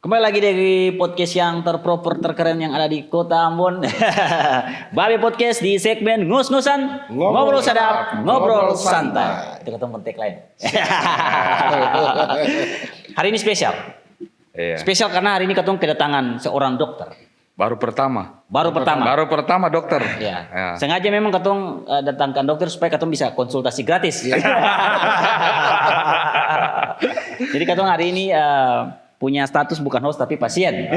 Kembali lagi dari podcast yang terproper terkeren yang ada di Kota Ambon. Babe Podcast di segmen ngus-ngusan, ngobrol sadap, ngobrol santai. Itu ketemu tagline. Hari ini spesial. Iya. Spesial karena hari ini ketemu kedatangan seorang dokter. Baru pertama dokter. Ya. Ya. Sengaja memang ketemu datangkan dokter supaya ketemu bisa konsultasi gratis. Jadi ketemu hari ini punya status bukan host tapi pasien.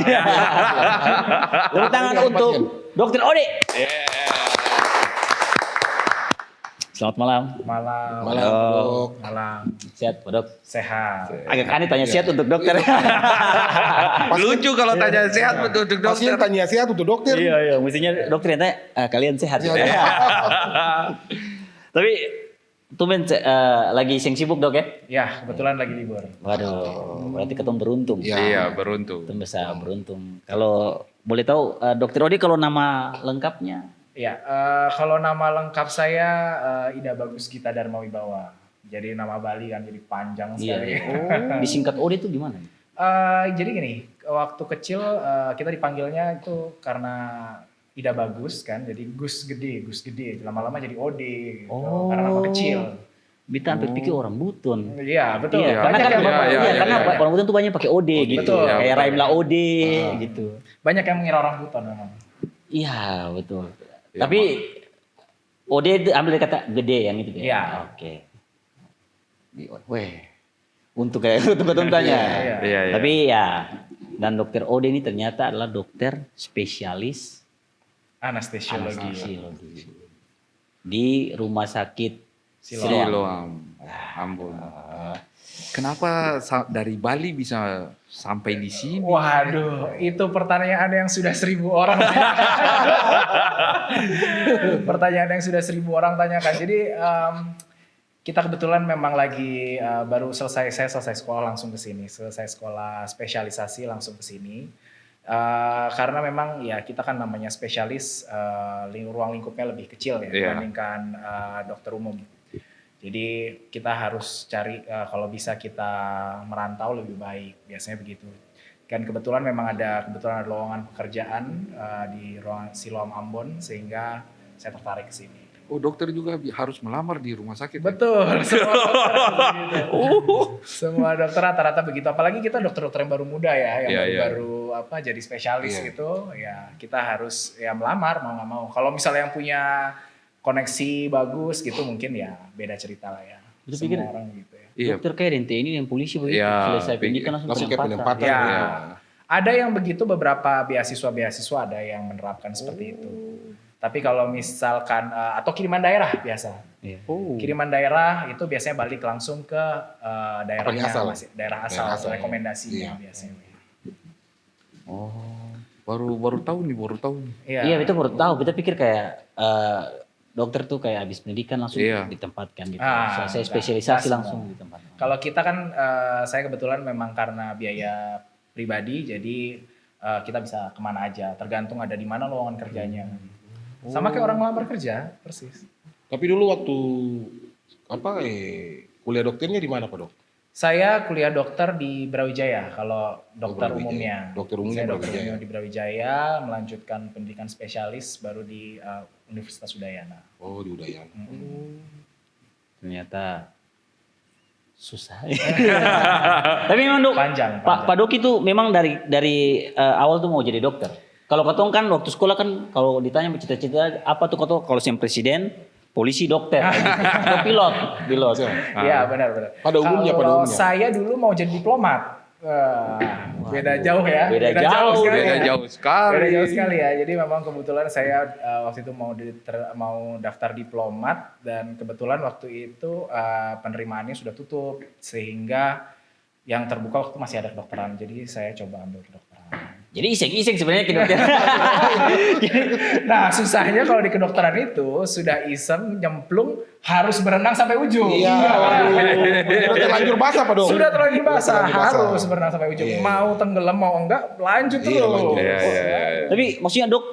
Tepuk tangan untuk Dokter Ode. Selamat malam. Malam. Sehat, Pak Dok? Sehat. Agak aneh tanya sehat untuk dokter. Lucu kalau tanya sehat untuk dokter. Pasien tanya sehat untuk dokter. Iya, mestinya dokter yang tanya, kalian sehat. Tapi tumben lagi sibuk Dok ya? Ya, kebetulan lagi libur. Waduh, berarti ketemu beruntung. Iya, beruntung. Ketemu bisa beruntung. Kalau boleh tahu Dokter Odi kalau nama lengkapnya? Ya, kalau nama lengkap saya Ida Bagus Gita Dharma Wibawa. Jadi nama Bali kan jadi panjang sekali. Oh, disingkat Odi itu gimana? Jadi gini, waktu kecil kita dipanggilnya itu karena Ida Bagus kan, jadi Gus Gede. Lama-lama jadi Ode gitu, karena nama kecil. Bita sampai pikir orang Buton. Iya, betul. Iya, karena kan karena orang Buton tuh banyak pakai Ode gitu. Betul. Kayak Raimla Ode gitu. Banyak yang mengira orang Buton memang. Iya, betul. Ya, Tapi Ode itu ambil dari kata gede yang itu. Iya. Oke. Weh. Untuk tanya. Iya. Tapi ya, dan Dokter Ode ini ternyata adalah dokter spesialis Anestesiologi. Di Rumah Sakit Siloam. Ambon. Kenapa dari Bali bisa sampai di sini? Waduh, itu pertanyaan yang sudah 1.000 orang. Pertanyaan yang sudah 1.000 orang tanyakan. Jadi kita kebetulan memang lagi saya selesai sekolah langsung ke sini, selesai sekolah spesialisasi langsung ke sini. Karena memang ya kita kan namanya spesialis, ruang lingkupnya lebih kecil ya dibandingkan dokter umum. Jadi kita harus cari kalau bisa kita merantau lebih baik, biasanya begitu. Dan kebetulan memang ada lowongan pekerjaan di ruang Siloam Ambon sehingga saya tertarik ke sini. Oh, dokter juga harus melamar di rumah sakit. Betul, semua dokter rata-rata begitu. Apalagi kita dokter-dokter yang baru muda ya, yang baru jadi spesialis gitu. Ya kita harus ya melamar mau nggak mau. Kalau misalnya yang punya koneksi bagus gitu mungkin ya beda cerita lah ya. Itu semua pikir orang gitu ya. dokter kayak di TNI yang polisi begitu, selesai pendidikan langsung ke penempatan. Ya. Ada yang begitu, beberapa beasiswa ada yang menerapkan seperti itu. Tapi kalau misalkan atau kiriman daerah biasa. Kiriman daerah itu biasanya balik langsung ke daerahnya, daerah asal rekomendasinya biasanya. Oh, baru tahu nih. Iya, itu baru tahu. Kita pikir kayak dokter tuh kayak habis pendidikan langsung ditempatkan gitu. Saya spesialisasi langsung ditempatkan. Kalau kita kan saya kebetulan memang karena biaya pribadi jadi kita bisa kemana aja, tergantung ada di mana lowongan kerjanya. Sama kayak orang melamar kerja, persis. Tapi dulu waktu kuliah dokternya di mana Pak Dok? Saya kuliah dokter di Brawijaya, kalau dokter Brawijaya. umumnya. Dokter umumnya saya Brawijaya. dokter umumnya di Brawijaya, melanjutkan pendidikan spesialis baru di Universitas Udayana. Oh, di Udayana. Ternyata susah. Tapi memang Dok, Panjang. Pak Dok itu memang dari awal tuh mau jadi dokter. Kalau ketong kan waktu sekolah kan kalau ditanya cita-cita apa tuh kalau yang presiden, polisi, dokter, atau pilot. Iya benar. Pada umumnya. Kalau saya dulu mau jadi diplomat. Beda jauh ya. Beda jauh sekali. Ya. Jadi memang kebetulan saya waktu itu mau daftar diplomat dan kebetulan waktu itu penerimaannya sudah tutup sehingga yang terbuka waktu masih ada kedokteran. Jadi saya coba ambil kedokteran. Jadi iseng-iseng sebenarnya kedokteran. Nah susahnya kalau di kedokteran itu sudah iseng nyemplung harus berenang sampai ujung. Iya. Sudah terlanjur basah Pak Dok. Sudah terlanjur basah, harus berenang sampai ujung. Mau tenggelam mau enggak lanjut terus. Iya. Tapi maksudnya Dok,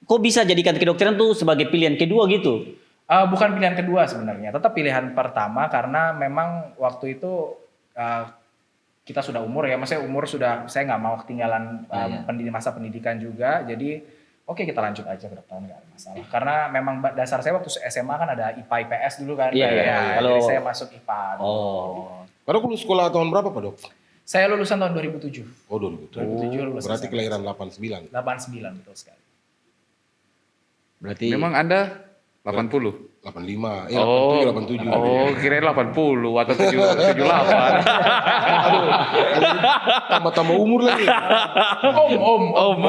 kok bisa jadikan kedokteran tuh sebagai pilihan kedua gitu? Bukan pilihan kedua sebenarnya, tetap pilihan pertama karena memang waktu itu kita sudah umur ya, maksudnya umur sudah, saya nggak mau ketinggalan masa pendidikan juga, jadi oke kita lanjut aja ke depan, nggak ada masalah. Karena memang dasar saya waktu SMA kan ada IPA IPS dulu kan, jadi saya masuk IPA. Padok lulus sekolah tahun berapa Pak Dok? Saya lulusan tahun 2007. Oh 2007. 2007 lulus. Berarti SMA. kelahiran 89. 89 betul sekali. Berarti Memang Anda 80? 85. Oh, 87. oh kirain 80 atau 78. Aduh, tambah-tambah umur lagi. Om.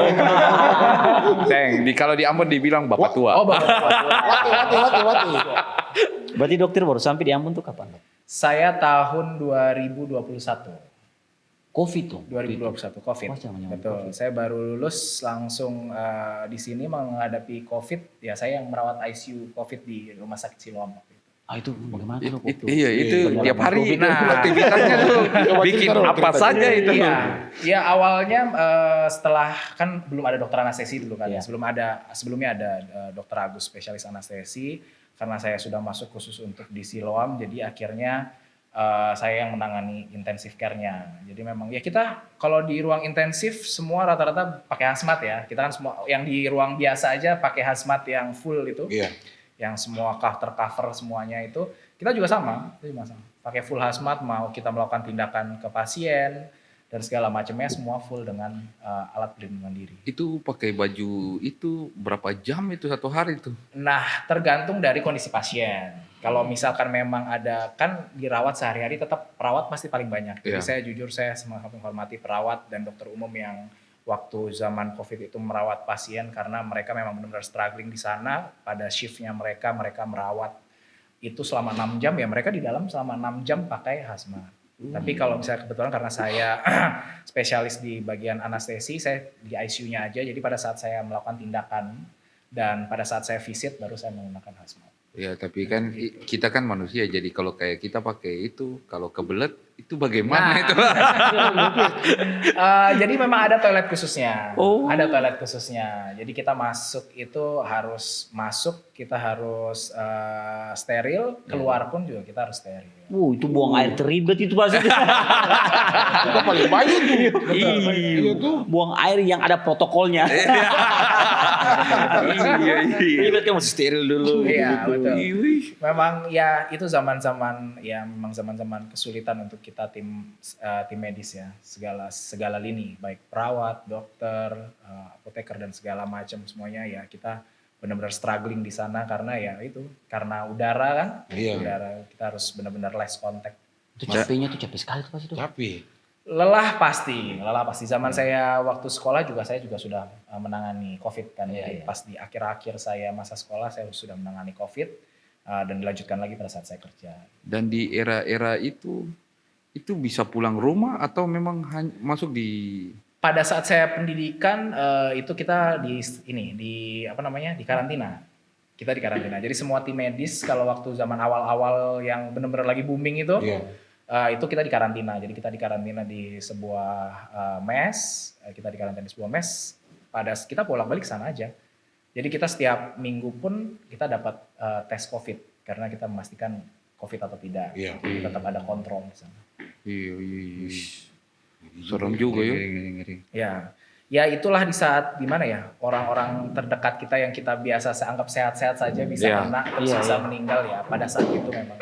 Kalau di Ambon dibilang bapak tua. Oh, Bapak. Wati. berarti dokter baru sampai di Ambon tuh kapan? Dok? Saya tahun 2021. Covid tuh. 2021 Covid. Wah, zaman-zaman Betul. Covid. Saya baru lulus langsung di sini menghadapi Covid. Ya saya yang merawat ICU Covid di Rumah Sakit Siloam waktu itu. Itu bagaimana tuh dok? waktu? Iya itu Iya, tiap hari Covid. nah, aktivitasnya tuh bikin cerita dong, apa cerita. saja itu. Iya, ya awalnya setelah kan belum ada dokter anestesi dulu kan. Iya. Sebelumnya ada dokter Agus spesialis anestesi. Karena saya sudah masuk khusus untuk di Siloam, jadi akhirnya saya yang menangani intensive care-nya. Jadi memang ya kita kalau di ruang intensif semua rata-rata pakai hazmat ya. Kita kan semua yang di ruang biasa aja pakai hazmat yang full itu. Iya. Yang semua cover semuanya itu kita juga sama. Pakai full hazmat, mau kita melakukan tindakan ke pasien dan segala macamnya semua full dengan alat pelindungan diri. Itu pakai baju itu berapa jam itu satu hari itu? Nah, tergantung dari kondisi pasien. Kalau misalkan memang ada, kan dirawat sehari-hari tetap perawat pasti paling banyak. Jadi Iya. saya jujur saya sangat menghormati perawat dan dokter umum yang waktu zaman COVID itu merawat pasien karena mereka memang benar-benar struggling di sana. Pada shiftnya mereka merawat itu selama 6 jam ya mereka di dalam selama 6 jam pakai hazmat. Tapi kalau misalnya kebetulan karena saya spesialis di bagian anestesi, saya di ICU-nya aja. Jadi pada saat saya melakukan tindakan dan pada saat saya visit baru saya menggunakan hazmat. Ya tapi kan kita kan manusia jadi kalau kayak kita pakai itu kalau kebelet itu bagaimana itu? Jadi memang ada toilet khususnya. Oh. Ada toilet khususnya. Jadi kita masuk itu harus kita harus steril, keluar pun juga kita harus steril. Itu buang air teribet itu pasti. Itu paling banyak tuh. Iya tuh. Buang air yang ada protokolnya. Iya. Ribet kan mesti steril dulu. Iya, gitu. betul. Memang ya itu zaman-zaman kesulitan untuk kita tim medis ya, segala lini, baik perawat, dokter, apoteker dan segala macam semuanya ya kita benar-benar struggling di sana karena udara kan, Iya. udara kita harus benar-benar less contact. Itu capeknya tuh capek sekali tuh pasti tuh. Capek. Lelah pasti. Zaman saya waktu sekolah saya juga sudah menangani COVID kan. Jadi pas di akhir-akhir saya masa sekolah saya sudah menangani COVID dan dilanjutkan lagi pada saat saya kerja. Dan di era-era itu bisa pulang rumah atau memang masuk di Pada saat saya pendidikan itu kita di karantina. Kita di karantina. Jadi semua tim medis kalau waktu zaman awal-awal yang benar-benar lagi booming itu, itu kita di karantina. Jadi kita di karantina di sebuah mes. Kita di karantina di sebuah mes. Kita bolak-balik sana aja. Jadi kita setiap minggu pun kita dapat tes COVID karena kita memastikan COVID atau tidak. Iya. Jadi tetap ada kontrol di sana. Iya. Serem juga ya. Ya itulah di saat dimana ya orang-orang terdekat kita yang kita biasa anggap sehat-sehat saja bisa kena terus bisa meninggal ya pada saat itu memang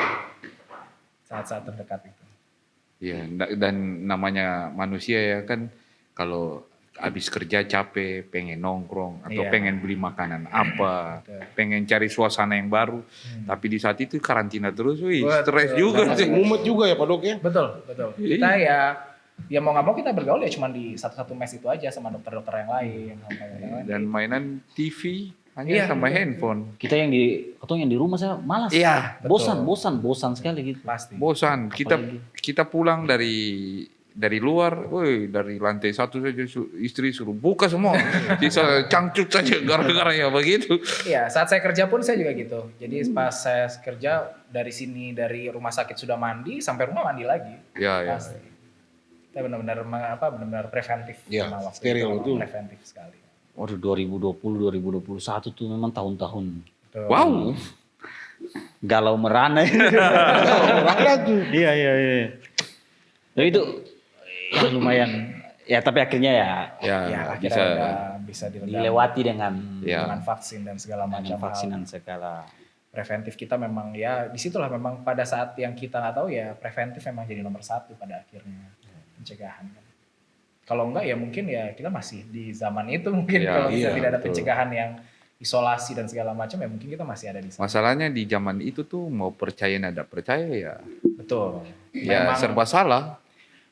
saat-saat terdekat itu. Iya, dan namanya manusia ya kan kalau habis kerja capek, pengen nongkrong atau pengen beli makanan apa, pengen cari suasana yang baru. Tapi di saat itu karantina terus, stres juga sih. Mumet juga ya Pak Dok ya? Betul. Kita ya mau nggak mau kita bergaul ya cuma di satu-satu mes itu aja sama dokter-dokter yang lain. Dan mainan TV hanya sama handphone. Kita yang di rumah saya malas. Iya, bosan sekali gitu. Pasti. Bosan. Kita pulang dari luar, dari lantai 1 saja istri suruh buka semua. Sisa cangcut saja gara-gara ya begitu. Iya, saat saya kerja pun saya juga gitu. Jadi pas saya kerja dari rumah sakit sudah mandi sampai rumah mandi lagi. Iya. Pasti. Kita benar-benar preventif. Iya, sama waktu steril itu. preventif sekali. Waduh 2020, 2021 tuh memang tahun-tahun Betul. Wow. galau merana. Orang tuh. Iya. Jadi itu Wah, lumayan. Ya tapi akhirnya ya Ya, Ya akhirnya bisa. udah bisa diredam dilewati dengan Ya. dengan vaksin dan segala macam vaksin hal. dan segala. Preventif kita memang ya disitulah memang pada saat yang kita nggak tahu ya preventif memang jadi nomor satu pada akhirnya pencegahan. Kalau enggak ya mungkin ya kita masih di zaman itu mungkin Ya, kalau iya, tidak ada betul. pencegahan yang isolasi dan segala macam ya mungkin kita masih ada di sana. Masalahnya di zaman itu tuh mau percaya nggak percaya ya, Betul. ya Memang serba salah.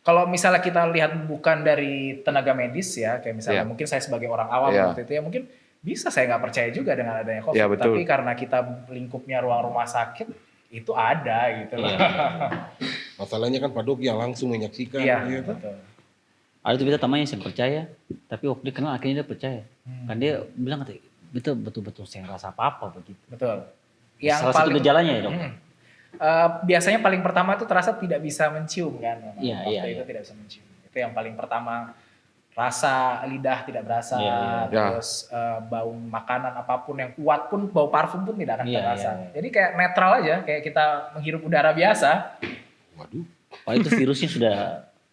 kalau misalnya kita lihat bukan dari tenaga medis ya, kayak misalnya Iya. mungkin saya sebagai orang awam Iya. waktu itu ya mungkin bisa saya nggak percaya juga dengan adanya COVID. Iya, betul. Tapi karena kita lingkupnya ruang rumah sakit itu ada gitu loh. Masalahnya kan Pak Dok yang langsung menyaksikan. Iya, Iya kan? betul. Ada tuh beta temannya yang percaya, tapi waktu dia kenal akhirnya dia percaya. Kan dia bilang katanya, beta betul-betul saya ngerasa apa-apa begitu. Betul. Salah satu gejalanya ya dok. Biasanya paling pertama itu terasa tidak bisa mencium kan. Memang. Iya, Waktu iya, itu iya. tidak bisa mencium. Itu yang paling pertama. Rasa lidah tidak berasa, Iya, iya. terus bau makanan apapun yang kuat pun, bau parfum pun tidak akan Iya, terasa. iya, iya. Jadi kayak netral aja, kayak kita menghirup udara biasa. Waduh. Wah itu virusnya sudah.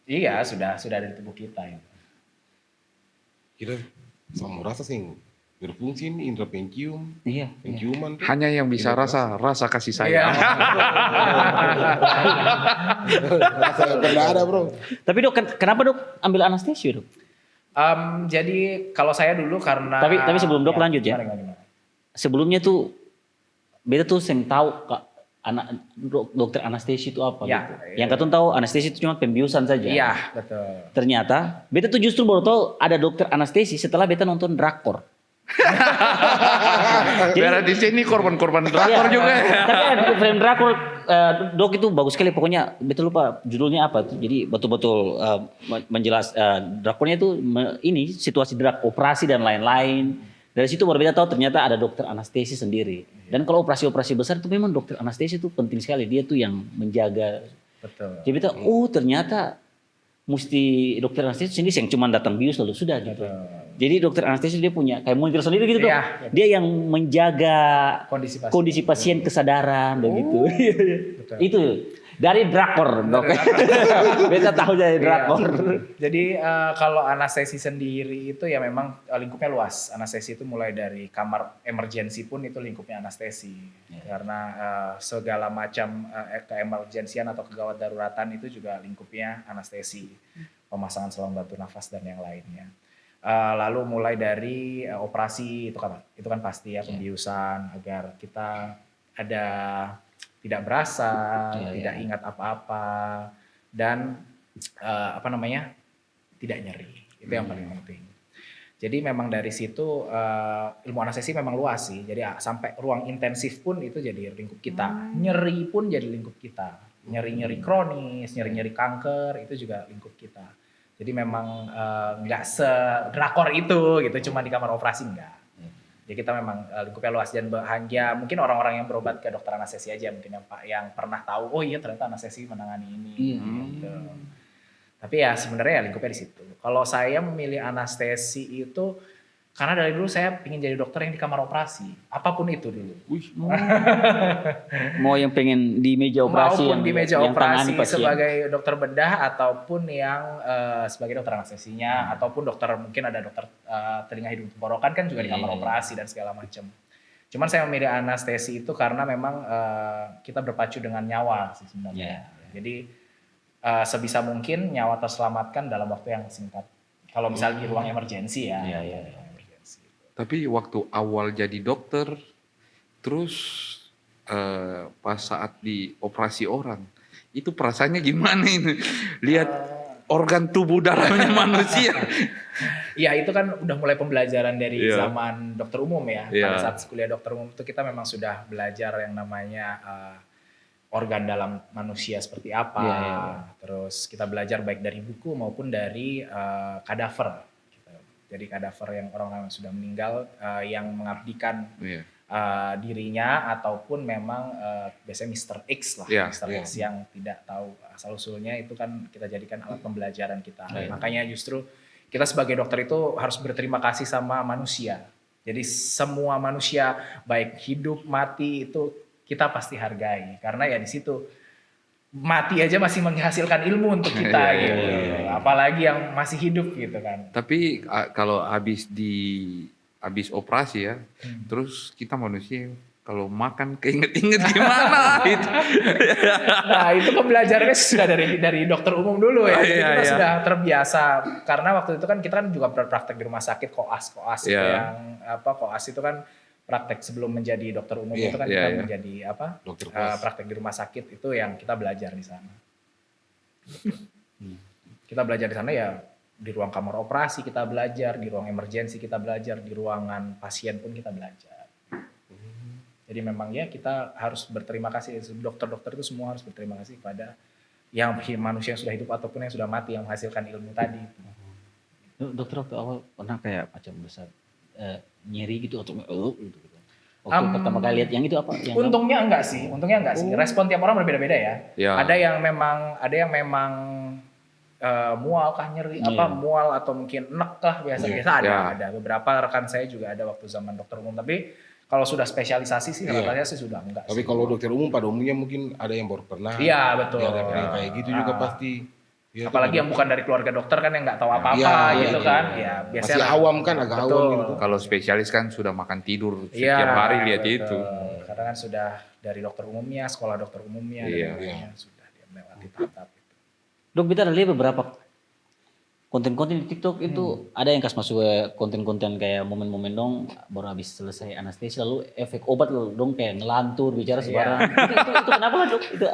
Iya, sudah ada di tubuh kita. Ya. Kita sama rasa sih berfungsi ini indera pencium, Iya. penciuman. tuh. Hanya yang bisa rasa kasih Iya. sayang. Rasa yang pernah ada bro. Tapi dok, kenapa dok ambil anestesi dok? Jadi kalau saya dulu karena... Tapi sebelum dok lanjut ya. gimana? Sebelumnya tuh beta tuh yang tahu kak dokter anestesi itu apa Ya, gitu. iya. Yang katanya tahu anestesi itu cuma pembiusan saja. Iya, betul. Ternyata beta tuh justru baru tahu ada dokter anestesi setelah beta nonton drakor. Biar di sini korban-korban drakor Iya. juga. Tapi ada film drakor dok itu bagus sekali pokoknya beta lupa judulnya apa tuh. Jadi betul-betul menjelas drakornya itu ini situasi drak operasi dan lain-lain. Dari situ baru beta tahu ternyata ada dokter anestesi sendiri. Dan kalau operasi-operasi besar itu memang dokter anestesi itu penting sekali. Dia tuh yang menjaga. Betul. Jadi beta ternyata mesti dokter anestesi sendiri yang cuma datang bius lalu sudah gitu. Jadi dokter anestesi dia punya kayak monitor sendiri gitu dok. Iya. Dia yang menjaga Kondisi pasien kesadaran begitu. Betul. Itu dari drakor dok. Beta tahu dari drakor. Jadi kalau anestesi sendiri itu ya memang lingkupnya luas. Anestesi itu mulai dari kamar emergensi pun itu lingkupnya anestesi. Karena segala macam keemergensian atau kegawat daruratan itu juga lingkupnya anestesi. Pemasangan selang bantu nafas dan yang lainnya. Lalu mulai dari operasi itu kan pasti ya pembiusan agar kita ada tidak berasa, tidak ingat apa-apa dan tidak nyeri. Itu yang paling penting. Jadi memang dari situ ilmu anestesi memang luas sih. Jadi sampai ruang intensif pun itu jadi lingkup kita. Nyeri pun jadi lingkup kita. Nyeri-nyeri kronis, nyeri-nyeri kanker itu juga lingkup kita. Jadi memang nggak sedrakor itu gitu, cuma di kamar operasi enggak. Jadi kita memang lingkupnya luas dan hanya mungkin orang-orang yang berobat ke dokter anestesi aja mungkin yang pernah tahu oh iya ternyata anestesi menangani ini. Gitu. Tapi ya sebenarnya ya lingkupnya di situ. Kalau saya memilih anestesi itu karena dari dulu saya ingin jadi dokter yang di kamar operasi, apapun itu dulu. Mau yang pengen di meja operasi Maupun di meja yang operasi tangani pasien. sebagai dokter bedah ataupun yang sebagai dokter anestesinya ataupun dokter mungkin ada dokter telinga hidung tenggorokan kan juga di kamar operasi dan segala macam. Cuman saya memilih anestesi itu karena memang kita berpacu dengan nyawa sih sebenarnya. Jadi sebisa mungkin nyawa terselamatkan dalam waktu yang singkat. Kalau misalnya di ruang emergensi ya. Tapi waktu awal jadi dokter, terus pas saat di operasi orang, itu perasaannya gimana ini? Lihat organ tubuh dalamnya manusia. Ya itu kan udah mulai pembelajaran dari Iya. zaman dokter umum ya. Iya. Pada saat kuliah dokter umum itu kita memang sudah belajar yang namanya organ dalam manusia seperti apa. Iya, iya. Terus kita belajar baik dari buku maupun dari kadaver. Gitu. Jadi kadaver yang orang-orang yang sudah meninggal yang mengabdikan Iya. dirinya ataupun memang biasanya Mr. X lah, Iya, Mr. iya. X yang tidak tahu asal usulnya itu kan kita jadikan alat pembelajaran kita. Iya. Makanya justru kita sebagai dokter itu harus berterima kasih sama manusia. Jadi semua manusia baik hidup mati itu kita pasti hargai karena ya di situ mati aja masih menghasilkan ilmu untuk kita Iya, gitu. iya. Apalagi yang masih hidup gitu kan. Tapi kalau habis operasi ya, terus kita manusia kalau makan keinget-inget gimana itu. Nah itu pembelajarannya sudah dari dokter umum dulu ya. Jadi Iya, kita iya. sudah terbiasa karena waktu itu kan kita kan juga berpraktek di rumah sakit koas itu Iya. yang koas itu kan praktek sebelum menjadi dokter umum Iya, itu kan iya, kita iya. menjadi Dokter koas. praktek di rumah sakit itu yang kita belajar di sana. Kita belajar di sana ya di ruang kamar operasi kita belajar, di ruang emergensi kita belajar, di ruangan pasien pun kita belajar. Jadi memang ya kita harus berterima kasih, dokter-dokter itu semua harus berterima kasih kepada yang manusia yang sudah hidup ataupun yang sudah mati yang menghasilkan ilmu tadi. Dokter waktu awal pernah kayak macam besar nyeri gitu atau gitu. Waktu pertama kali lihat yang itu apa? Yang Untungnya enggak sih. Respon tiap orang berbeda-beda ya. Ya. Ada yang memang mual kah nyeri mual atau mungkin enek kah biasa-biasa Ya. ada beberapa rekan saya juga ada waktu zaman dokter umum, tapi kalau sudah spesialisasi sih rata-rata sih sudah enggak Tapi sih. kalau dokter umum pada umumnya mungkin ada yang baru pernah. Iya, betul. Ada yang kayak gitu juga pasti. Ya, Apalagi yang bukan dari keluarga dokter kan yang nggak tahu apa-apa Iya, gitu iya, kan. iya. Ya, Masih biasanya awam kan, agak Betul. awam gitu. Kalau spesialis kan sudah makan tidur Iya, setiap hari lihat betul. itu. Karena kan sudah dari dokter umumnya, sekolah dokter umumnya, Iya. dan lainnya sudah dia melewati tahap itu. Dok, kita ada lihat beberapa konten-konten di TikTok itu ada yang kas masuk ke konten-konten kayak momen-momen dong baru habis selesai anestesi lalu efek obat lo dong kayak ngelantur bicara sembarang. Itu kenapa lah dok? Itu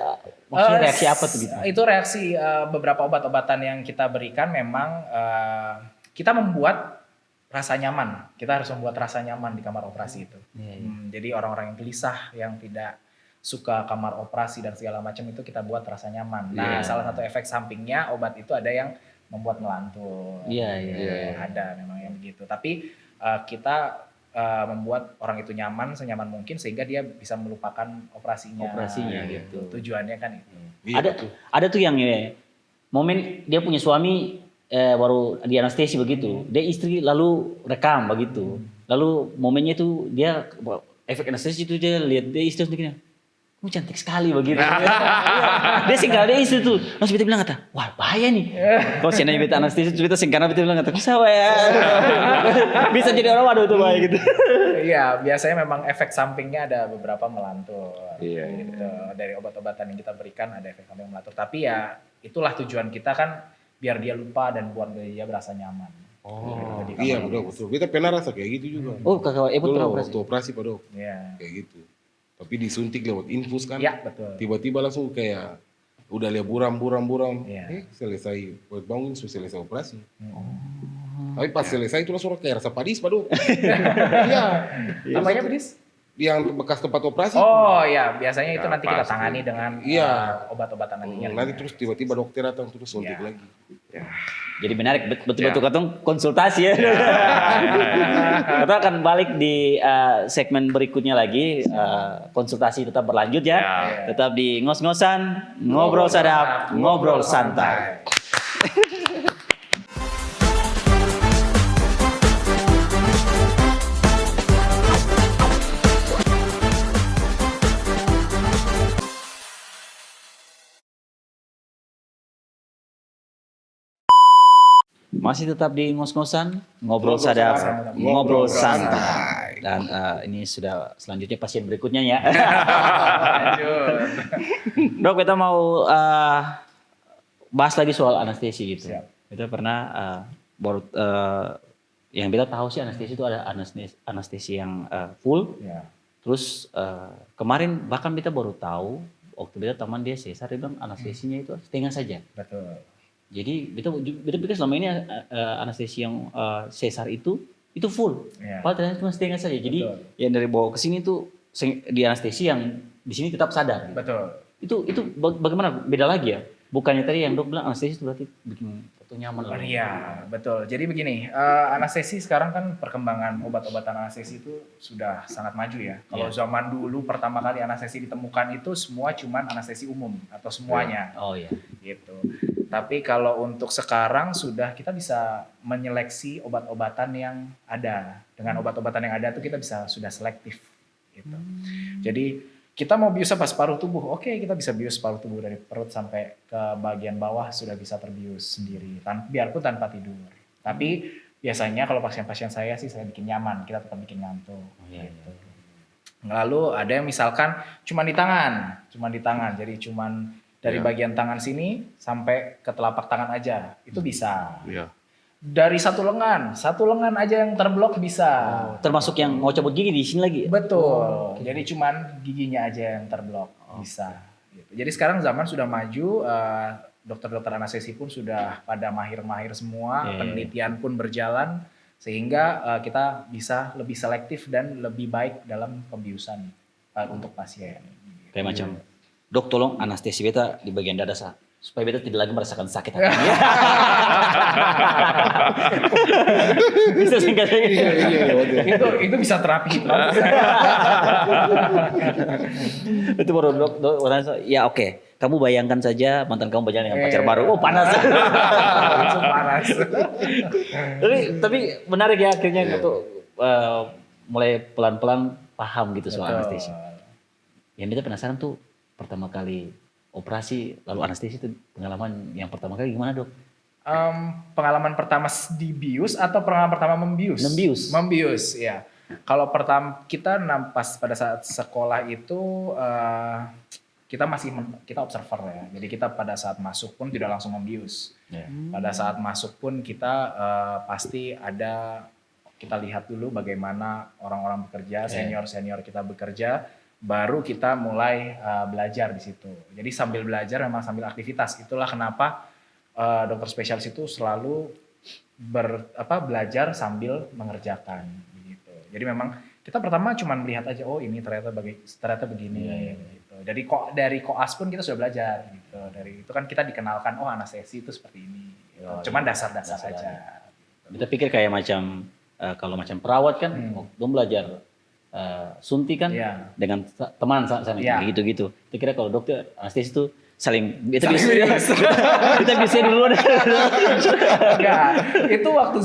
maksudnya reaksi apa tuh gitu? Itu reaksi beberapa obat-obatan yang kita berikan memang kita membuat rasa nyaman. Kita harus membuat rasa nyaman di kamar operasi itu. Iya, iya. Jadi orang-orang yang gelisah, yang tidak suka kamar operasi dan segala macam itu kita buat rasa nyaman. Nah, salah satu efek sampingnya obat itu ada yang membuat melantur. Iya, iya. Ada memang yang begitu. Tapi kita membuat orang itu nyaman, senyaman mungkin sehingga dia bisa melupakan operasinya. Operasinya, gitu. Tujuannya kan itu. Iya, Ada tuh yang momen dia punya suami baru di anestesi begitu, dia istri lalu rekam begitu, lalu momennya tuh dia efek anestesi itu dia lihat dia istri begini, kamu cantik sekali begitu. Dia singkal dia istri tuh, langsung beta bilang kata, wah bahaya nih. Kalau siapa beta anestesi beta singkal beta bilang kata, bisa ya, bisa jadi orang waduh tuh bahaya gitu. Iya, biasanya memang efek sampingnya ada beberapa melantur. Iya, Gitu. Dari obat-obatan yang kita berikan ada efek samping melantur. Tapi ya itulah tujuan kita kan biar dia lupa dan buat dia berasa nyaman. Oh, Jadi iya kamar betul. Kita pernah rasa kayak gitu juga. Oh kakak Ebot pernah Dulu operasi? waktu operasi Pak Dok, Iya. kayak gitu. Tapi disuntik lewat infus kan. Iya, betul. Tiba-tiba langsung kayak udah lihat buram. Iya. Selesai bangun sudah selesai operasi. Tapi Iya. pas selesai itu langsung kayak rasa padis Pak Dok. Iya. Namanya pedis? Yang bekas tempat operasi. Oh ya, biasanya itu Ya, nanti kita pasti. tangani dengan Iya. obat-obatan nantinya. Nanti terus tiba-tiba dokter datang terus suntik Iya. lagi. Jadi menarik betul-betul katong konsultasi ya. Kita akan balik di segmen berikutnya lagi konsultasi tetap berlanjut ya. Tetap di ngos-ngosan, ngobrol sadap, ngobrol santai. Masih tetap di ngos-ngosan, ngobrol sadap, ngobrol santai. Dan ini sudah selanjutnya pasien berikutnya ya. Lanjut. Dok, kita mau bahas lagi soal anestesi gitu. Siap. Kita pernah baru yang kita tahu sih anestesi itu ada anestesi yang full. Ya. Terus kemarin bahkan kita baru tahu waktu kita teman dia sesar dia bilang anestesinya itu setengah saja. Betul. Jadi kita pikir selama ini anestesi yang sesar itu full. Ya. Padahal ternyata cuma setengah saja. Jadi Betul. yang dari bawah ke sini tuh di anestesi yang di sini tetap sadar. Betul. Itu bagaimana beda lagi ya? Bukannya tadi yang dok bilang anestesi itu berarti bikin itu nyaman lah. Iya, betul. Jadi begini, anestesi sekarang kan perkembangan obat-obatan anestesi itu sudah sangat maju ya. Kalau zaman dulu pertama kali anestesi ditemukan itu semua cuman anestesi umum atau semuanya Oh iya. gitu. Tapi kalau untuk sekarang sudah kita bisa menyeleksi obat-obatan yang ada. Dengan obat-obatan yang ada itu kita bisa sudah selektif gitu. Jadi kita mau bius apa separuh tubuh, oke kita bisa bius separuh tubuh dari perut sampai ke bagian bawah sudah bisa terbius sendiri, biarpun tanpa tidur. Tapi biasanya kalau pasien-pasien saya sih saya bikin nyaman, kita tetap bikin ngantuk. Gitu. Lalu ada yang misalkan cuma di tangan, jadi cuman dari bagian tangan sini sampai ke telapak tangan aja, itu bisa. Iya. Dari satu lengan aja yang terblok bisa. Termasuk yang mau cabut gigi di sini lagi. Betul. Jadi cuman giginya aja yang terblok bisa. Gitu. Jadi sekarang zaman sudah maju, dokter-dokter anestesi pun sudah pada mahir-mahir semua, penelitian pun berjalan sehingga kita bisa lebih selektif dan lebih baik dalam pembiusan untuk pasien. Kayak macam, dok tolong anestesi beta di bagian dada supaya beta tidak lagi merasakan sakit hati. Bisa singkatnya. Itu bisa terapi. Itu baru dok ya oke. Kamu bayangkan saja mantan kamu berjalan dengan pacar baru. Oh panas. Itu panas. tapi menarik ya akhirnya untuk mulai pelan-pelan paham gitu soal anestesi. Yang beta penasaran tuh pertama kali operasi lalu anestesi itu pengalaman yang pertama kali gimana dok? Pengalaman pertama di bius atau pengalaman pertama membius? Membius, ya. Kalau pertama kita pas pada saat sekolah itu kita observer ya. Jadi kita pada saat masuk pun tidak langsung membius. Pada saat masuk pun kita pasti kita lihat dulu bagaimana orang-orang bekerja, senior-senior kita bekerja. Baru kita mulai belajar di situ. Jadi sambil belajar memang sambil aktivitas. Itulah kenapa dokter spesialis itu selalu belajar sambil mengerjakan gitu. Jadi memang kita pertama cuma melihat aja, oh ini ternyata begini gitu. Dari koas pun kita sudah belajar gitu. Dari itu kan kita dikenalkan, oh anestesi itu seperti ini. Gitu. Cuman dasar-dasar saja. Kita pikir kayak macam kalau macam perawat kan, dong belajar suntik kan dengan teman sana gitu-gitu. Kita kira kalau dokter anestesi itu kita bisa dulu. Enggak, itu waktu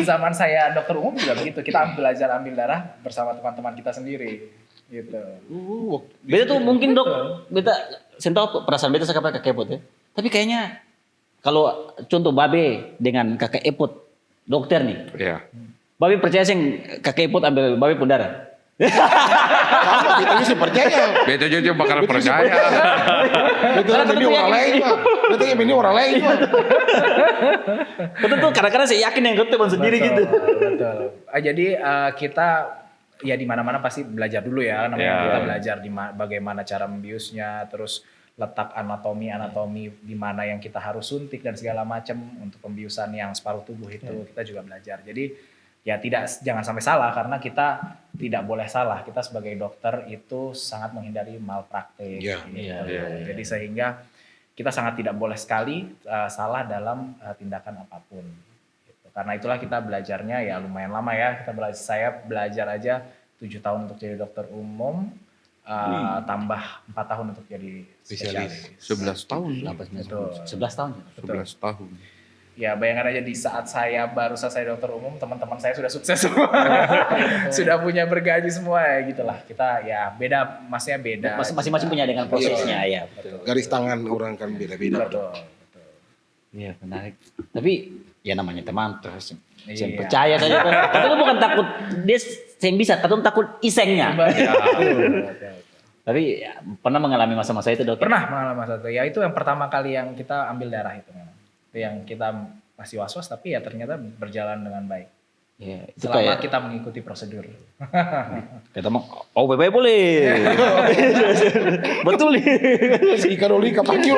zaman saya dokter umum juga begitu. Kita belajar ambil darah bersama teman-teman kita sendiri gitu. Beta tuh mungkin dok, saya tahu perasaan beta sekarang kakak epot ya. Tapi kayaknya kalau contoh babe dengan kakak epot dokter nih. Iya. Babe percaya sih kakak epot ambil babe pun darah. Kita bisa percaya. Beta juga bakal percaya. Betul ini orang lain Pak. Betul ini orang lain Pak. Betul tuh kadang-kadang saya yakin yang dokter sendiri gitu. Betul. Jadi kita ya di mana-mana pasti belajar dulu ya. Namanya kita belajar bagaimana cara membiusnya, terus letak anatomi di mana yang kita harus suntik dan segala macam untuk pembiusan yang separuh tubuh itu kita juga belajar. Jadi ya jangan sampai salah karena kita tidak boleh salah. Kita sebagai dokter itu sangat menghindari malpraktik. Jadi sehingga kita sangat tidak boleh sekali salah dalam tindakan apapun. Gitu. Karena itulah kita belajarnya ya lumayan lama ya. Saya belajar aja 7 tahun untuk jadi dokter umum, tambah 4 tahun untuk jadi spesialis. 11 tahun. 11 tahun. 11 tahun. Ya bayangkan aja di saat saya baru selesai dokter umum, teman-teman saya sudah sukses semua. Sudah punya bergaji semua ya gitulah. Kita ya beda, maksudnya beda. Masing-masing punya dengan prosesnya ya. Betul. Garis tangan orang kan beda-beda. Betul. Iya menarik. Tapi ya namanya teman terus. Saya percaya saja. Tapi bukan takut dia yang bisa, tapi takut isengnya. Tapi ya, pernah mengalami masa-masa itu dokter? Pernah mengalami masa itu. Ya itu yang pertama kali yang kita ambil darah itu memang. Itu yang kita masih was-was tapi ya ternyata berjalan dengan baik. Ya, itu selama kayak, kita mengikuti prosedur. Kita mau, oh bye-bye boleh. Betul nih. Ikan oli kapakil.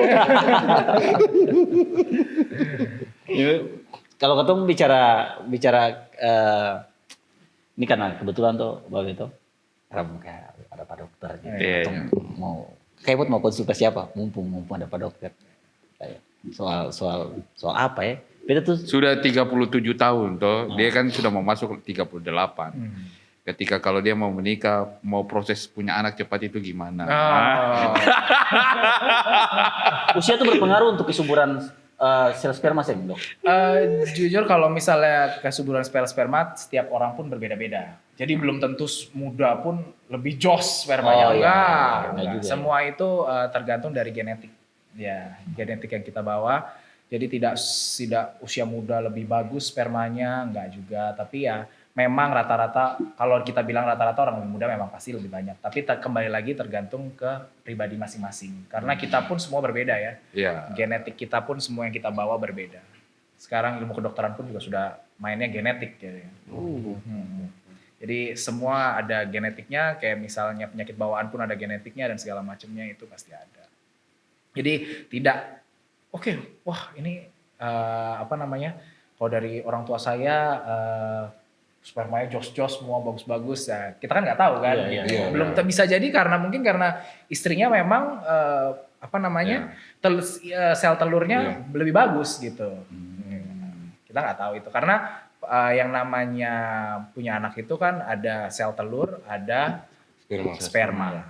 Kalau ketemu bicara ini karena kebetulan tuh Bapak itu ada Pak Dokter gitu. Kayak mau konsultasi apa? Mumpung ada Pak Dokter. Soal apa ya? Beta tuh sudah 37 tahun toh. Dia kan sudah mau masuk 38. Ketika kalau dia mau menikah, mau proses punya anak cepat itu gimana? Usia tuh berpengaruh untuk kesuburan sel sperma sih, Dok? Jujur kalau misalnya kesuburan sperma setiap orang pun berbeda-beda. Jadi belum tentu muda pun lebih jos spermanya. Oh, iya. Enggak. Enggak juga, Semua itu tergantung dari genetik. Ya, genetik yang kita bawa. Jadi tidak usia muda lebih bagus spermanya, enggak juga. Tapi ya memang rata-rata, kalau kita bilang rata-rata orang lebih muda memang pasti lebih banyak. Tapi kembali lagi tergantung ke pribadi masing-masing. Karena kita pun semua berbeda ya. Iya. Genetik kita pun semua yang kita bawa berbeda. Sekarang ilmu kedokteran pun juga sudah mainnya genetik gitu ya. Jadi semua ada genetiknya, kayak misalnya penyakit bawaan pun ada genetiknya dan segala macamnya itu pasti ada. Jadi tidak, oke, wah ini apa namanya, kalau dari orang tua saya spermanya jos-jos semua bagus-bagus ya, kita kan nggak tahu kan. Iya, gitu. iya. Belum bisa jadi mungkin karena istrinya memang apa namanya sel telurnya lebih bagus gitu. Kita nggak tahu itu karena yang namanya punya anak itu kan ada sel telur, ada sperma. Gitu.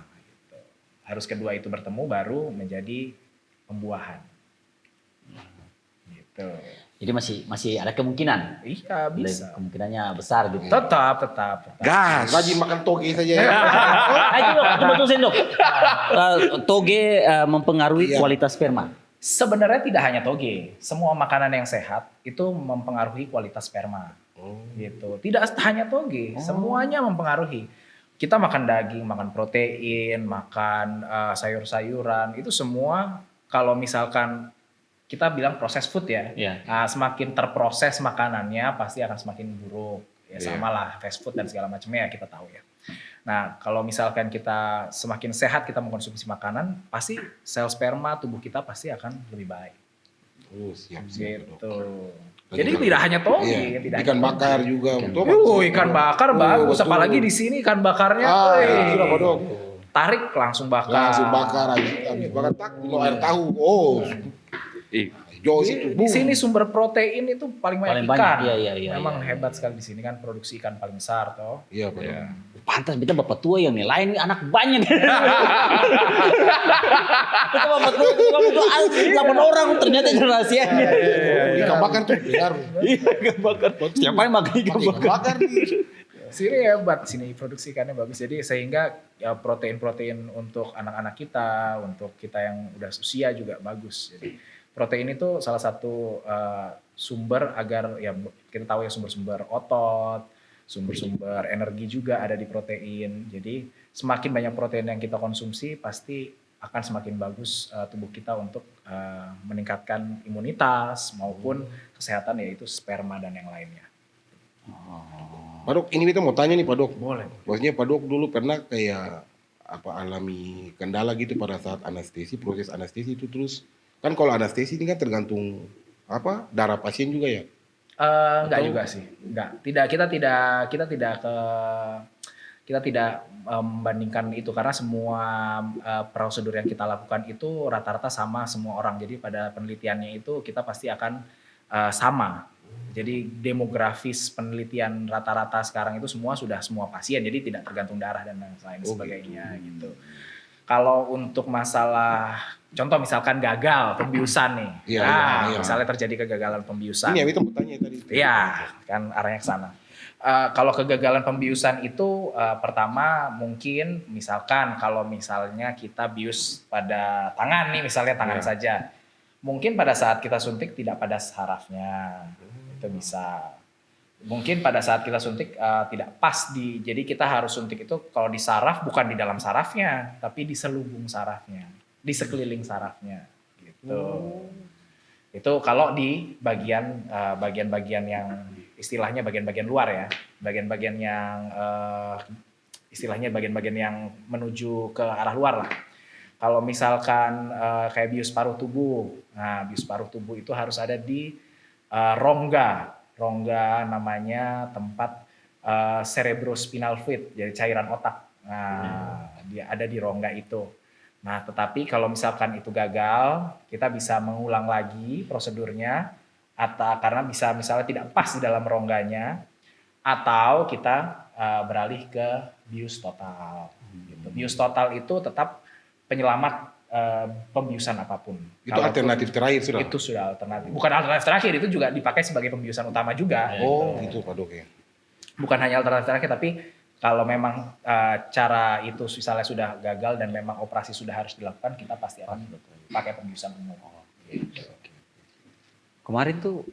Harus kedua itu bertemu baru menjadi pembuahan. Gitu. Jadi masih ada kemungkinan. Iya bisa. Kemungkinannya besar gitu. Tetap. Gas. Rajin makan toge saja ya. Ayo Dok, aku betusin Dok. Toge mempengaruhi Iya. kualitas sperma. Sebenarnya tidak hanya toge, semua makanan yang sehat itu mempengaruhi kualitas sperma. Gitu. Tidak hanya toge, semuanya mempengaruhi. Kita makan daging, makan protein, makan sayur-sayuran, itu semua kalau misalkan kita bilang proses food ya. Iya. Nah, semakin terproses makanannya pasti akan semakin buruk. Ya sama lah fast food dan segala macamnya ya kita tahu ya. Nah, kalau misalkan kita semakin sehat kita mengkonsumsi makanan, pasti sel sperma tubuh kita pasti akan lebih baik. Oh, siap. Gitu. Dan Jadi juga- tidak hanya toge, Iya, tidak ikan hanya bakar toge. juga. Betul, Ikan bakar bagus, betul. apalagi di sini ikan bakarnya, Sudah Dok. tarik langsung bakar. Langsung bakar, habis bakar tak, minum air tahu. Oh, Ih, jos Di itu. sini sumber protein itu paling banyak Paling banyak, ikan. iya, Memang iya. hebat sekali di sini kan produksi ikan paling besar toh. Iya, Pak. Iya. Pantas kita bapak tua yang nih, lain anak banyak. Kita bapak tua, bapak tua 8 orang ternyata rahasianya. Ikan bakar tuh biar. Iya, ikan bakar. Setiap hari makan ikan Ikan bakar. bakar nih. Sini hebat, sini produksi ikannya bagus. Jadi sehingga ya, protein-protein untuk anak-anak kita, untuk kita yang udah usia juga bagus. Jadi protein itu salah satu sumber agar ya kita tahu ya sumber-sumber otot, sumber-sumber energi juga ada di protein. Jadi semakin banyak protein yang kita konsumsi pasti akan semakin bagus tubuh kita untuk meningkatkan imunitas maupun kesehatan yaitu sperma dan yang lainnya. Pak Dok, ini kita mau tanya nih Pak Dok. Boleh. Maksudnya Pak Dok dulu pernah kayak alami kendala gitu pada saat anestesi, proses anestesi itu terus kan kalau anestesi ini kan tergantung darah pasien juga ya. Enggak juga sih, enggak. Kita tidak membandingkan itu karena semua prosedur yang kita lakukan itu rata-rata sama semua orang. Jadi pada penelitiannya itu kita pasti akan sama. Jadi demografis penelitian rata-rata sekarang itu semua pasien, jadi tidak tergantung darah dan lain sebagainya gitu. Kalau untuk masalah contoh misalkan gagal pembiusan nih, Iya. misalnya terjadi kegagalan pembiusan. Ini yang kita mau tanya tadi. Iya, kan arahnya ke sana. Kalau kegagalan pembiusan itu pertama mungkin misalkan kalau misalnya kita bius pada tangan nih, misalnya tangan saja. Mungkin pada saat kita suntik tidak pada sarafnya, itu bisa. Mungkin pada saat kita suntik tidak pas jadi kita harus suntik itu kalau di saraf bukan di dalam sarafnya, tapi di selubung sarafnya, di sekeliling sarafnya, gitu. Itu kalau di bagian-bagian yang istilahnya bagian-bagian luar ya, bagian-bagian yang istilahnya bagian-bagian yang menuju ke arah luar lah. Kalau misalkan kayak bius paruh tubuh, nah bius paruh tubuh itu harus ada di rongga namanya tempat cerebrospinal fluid, jadi cairan otak. Nah, dia ada di rongga itu. Nah, tetapi kalau misalkan itu gagal, kita bisa mengulang lagi prosedurnya, atau karena bisa misalnya tidak pas di dalam rongganya, atau kita beralih ke bius total. Gitu. Bius total itu tetap penyelamat pembiusan apapun. Itu alternatif terakhir sudah. Itu sudah alternatif. Bukan alternatif terakhir, itu juga dipakai sebagai pembiusan utama juga. Oh, gitu Pak Dok ya. Bukan hanya alternatif terakhir, tapi kalau memang cara itu misalnya sudah gagal dan memang operasi sudah harus dilakukan, kita pasti akan pakai pembiusan umum. Kemarin tuh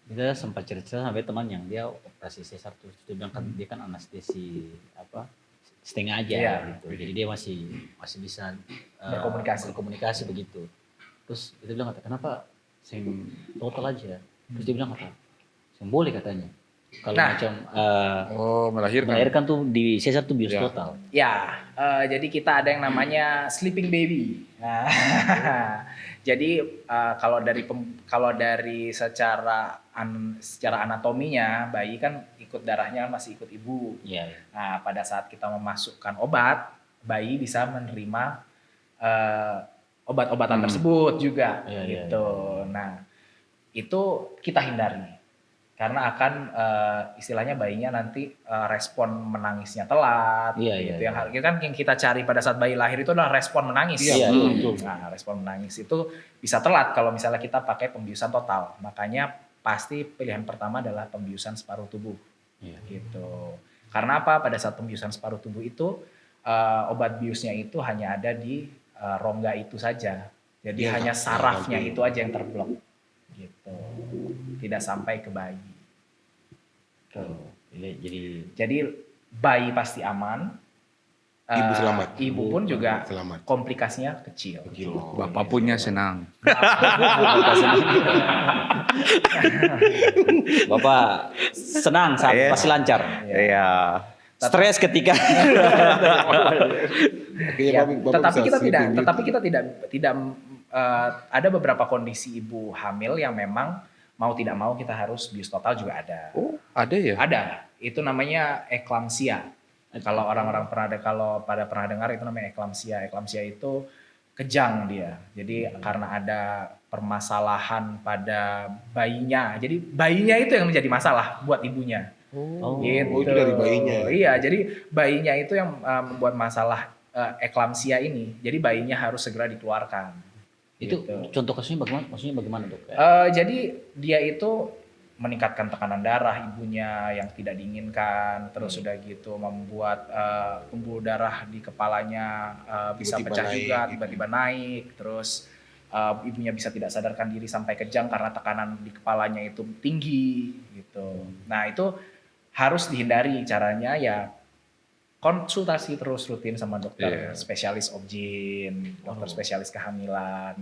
kita sempat cerita sampai teman yang dia operasi sesar tuh, dia bilang kan dia kan anestesi apa setengah aja Iya. gitu, jadi dia masih bisa berkomunikasi begitu. Terus dia bilang kenapa sing total aja, terus dia bilang sing boleh katanya kalau Nah. macam melahirkan. tuh di sesar tuh bius Ya. total. Ya, jadi kita ada yang namanya sleeping baby. Nah, jadi kalau dari secara anatominya bayi kan ikut darahnya masih ikut ibu. Iya. Nah, pada saat kita memasukkan obat, bayi bisa menerima obat-obatan tersebut juga, Iya, gitu. Nah, itu kita hindari. Karena akan istilahnya bayinya nanti respon menangisnya telat. Iya, gitu. iya, Yang kita cari pada saat bayi lahir itu adalah respon menangis. Iya, betul. Nah, respon menangis itu bisa telat kalau misalnya kita pakai pembiusan total. Makanya pasti pilihan pertama adalah pembiusan separuh tubuh. Iya. Gitu. Karena apa? Pada saat pembiusan separuh tubuh itu obat biusnya itu hanya ada di rongga itu saja. Jadi Iya, hanya Kak. sarafnya Iya, itu aja yang terblok. Gitu. Tidak sampai ke bayi. Tuh. Jadi Jadi bayi pasti aman. Ibu selamat. Ibu pun juga Selamat. komplikasinya kecil. Kecil. Bapak punya senang. Bapak senang saat Iya. pasti lancar. Iya. Stres ketika Akhirnya Ya, Bapak tetapi bisa kita tidak, sleeping tetapi beauty. kita tidak ada beberapa kondisi ibu hamil yang memang mau tidak mau kita harus bius total juga ada. Oh, ada ya? Ada, itu namanya eklamsia. Kalau orang-orang pernah dengar itu namanya eklamsia. Eklamsia itu kejang dia. Jadi karena ada permasalahan pada bayinya. Jadi bayinya itu yang menjadi masalah buat ibunya. Oh. Gitu. Oh, itu dari bayinya. Iya, jadi bayinya itu yang membuat masalah eklamsia ini. Jadi bayinya harus segera dikeluarkan. Itu Gitu. contoh kasusnya bagaimana? Maksudnya bagaimana dok? Jadi dia itu meningkatkan tekanan darah ibunya yang tidak diinginkan, terus sudah gitu membuat pembuluh darah di kepalanya bisa Tiba-tiba pecah naik, juga, gitu. tiba-tiba naik, terus ibunya bisa tidak sadarkan diri sampai kejang karena tekanan di kepalanya itu tinggi gitu. Nah, itu harus dihindari, caranya ya konsultasi terus rutin sama dokter Iya. spesialis obgyn, dokter spesialis kehamilan,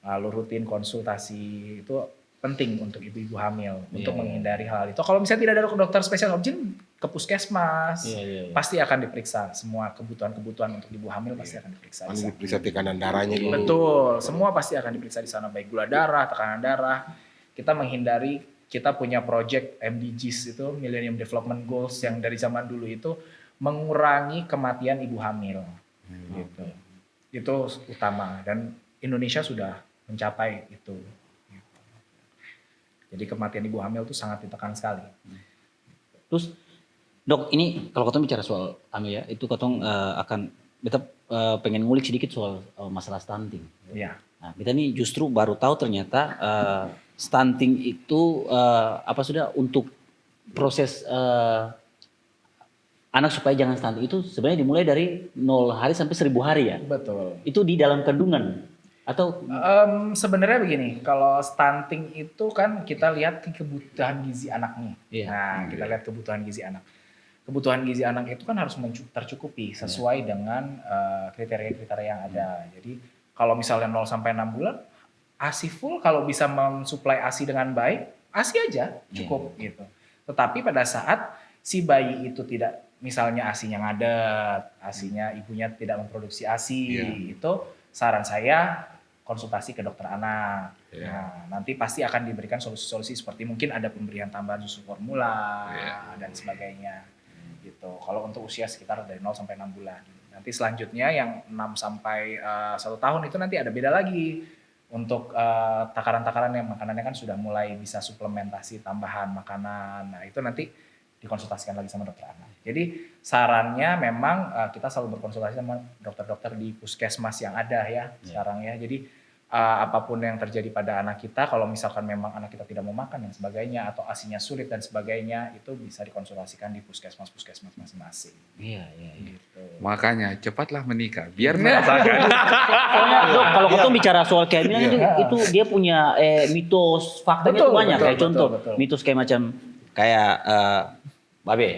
lalu rutin konsultasi, itu penting untuk ibu-ibu hamil untuk menghindari hal itu. Kalau misalnya tidak ada dokter spesialis obgyn, ke puskesmas pasti akan diperiksa semua kebutuhan untuk ibu hamil pasti akan diperiksa. di Paling sana. diperiksa tekanan darahnya dulu. Betul, semua pasti akan diperiksa di sana, baik gula darah, tekanan darah. Kita menghindari, kita punya project MDGs itu, Millennium Development Goals yang dari zaman dulu itu mengurangi kematian ibu hamil. Gitu. Itu utama dan Indonesia sudah mencapai itu. Jadi kematian ibu hamil itu sangat ditekan sekali. Terus dok, ini kalau katong bicara soal hamil ya, itu katong akan kita pengen ngulik sedikit soal masalah stunting. Iya. Nah, kita nih justru baru tahu ternyata stunting itu sudah untuk proses anak supaya jangan stunting itu sebenarnya dimulai dari 0 hari sampai 1000 hari ya. Betul. Itu di dalam kandungan atau Sebenarnya begini, kalau stunting itu kan kita lihat kebutuhan gizi anaknya. Iya. Nah, kita lihat kebutuhan gizi anak. Kebutuhan gizi anak itu kan harus tercukupi sesuai dengan kriteria-kriteria yang ada. Jadi kalau misalnya 0 sampai 6 bulan, ASI full, kalau bisa mensuplai ASI dengan baik, ASI aja cukup gitu. Tetapi pada saat si bayi itu tidak, misalnya ASI-nya ngadet, ASI-nya ibunya tidak memproduksi ASI, itu saran saya konsultasi ke dokter anak. Nah, nanti pasti akan diberikan solusi-solusi seperti mungkin ada pemberian tambahan susu formula dan sebagainya. Gitu. Kalau untuk usia sekitar dari 0 sampai 6 bulan. Nanti selanjutnya yang 6 sampai 1 tahun itu nanti ada beda lagi. Untuk takaran-takaran yang makanannya kan sudah mulai bisa suplementasi tambahan makanan. Nah, itu nanti dikonsultasikan lagi sama dokter anak. Jadi sarannya memang kita selalu berkonsultasi sama dokter-dokter di puskesmas yang ada ya sekarang ya. Jadi apapun yang terjadi pada anak kita, kalau misalkan memang anak kita tidak mau makan dan sebagainya atau ASINya sulit dan sebagainya, itu bisa dikonsultasikan di puskesmas masing-masing. Iya. Gitu. Makanya cepatlah menikah biar merasakan. Soalnya Dok, kalau kita bicara soal kehamilan itu dia punya mitos, faktanya Betul, itu banyak. betul, Kayak contoh, betul. mitos kayak macam kayak babe,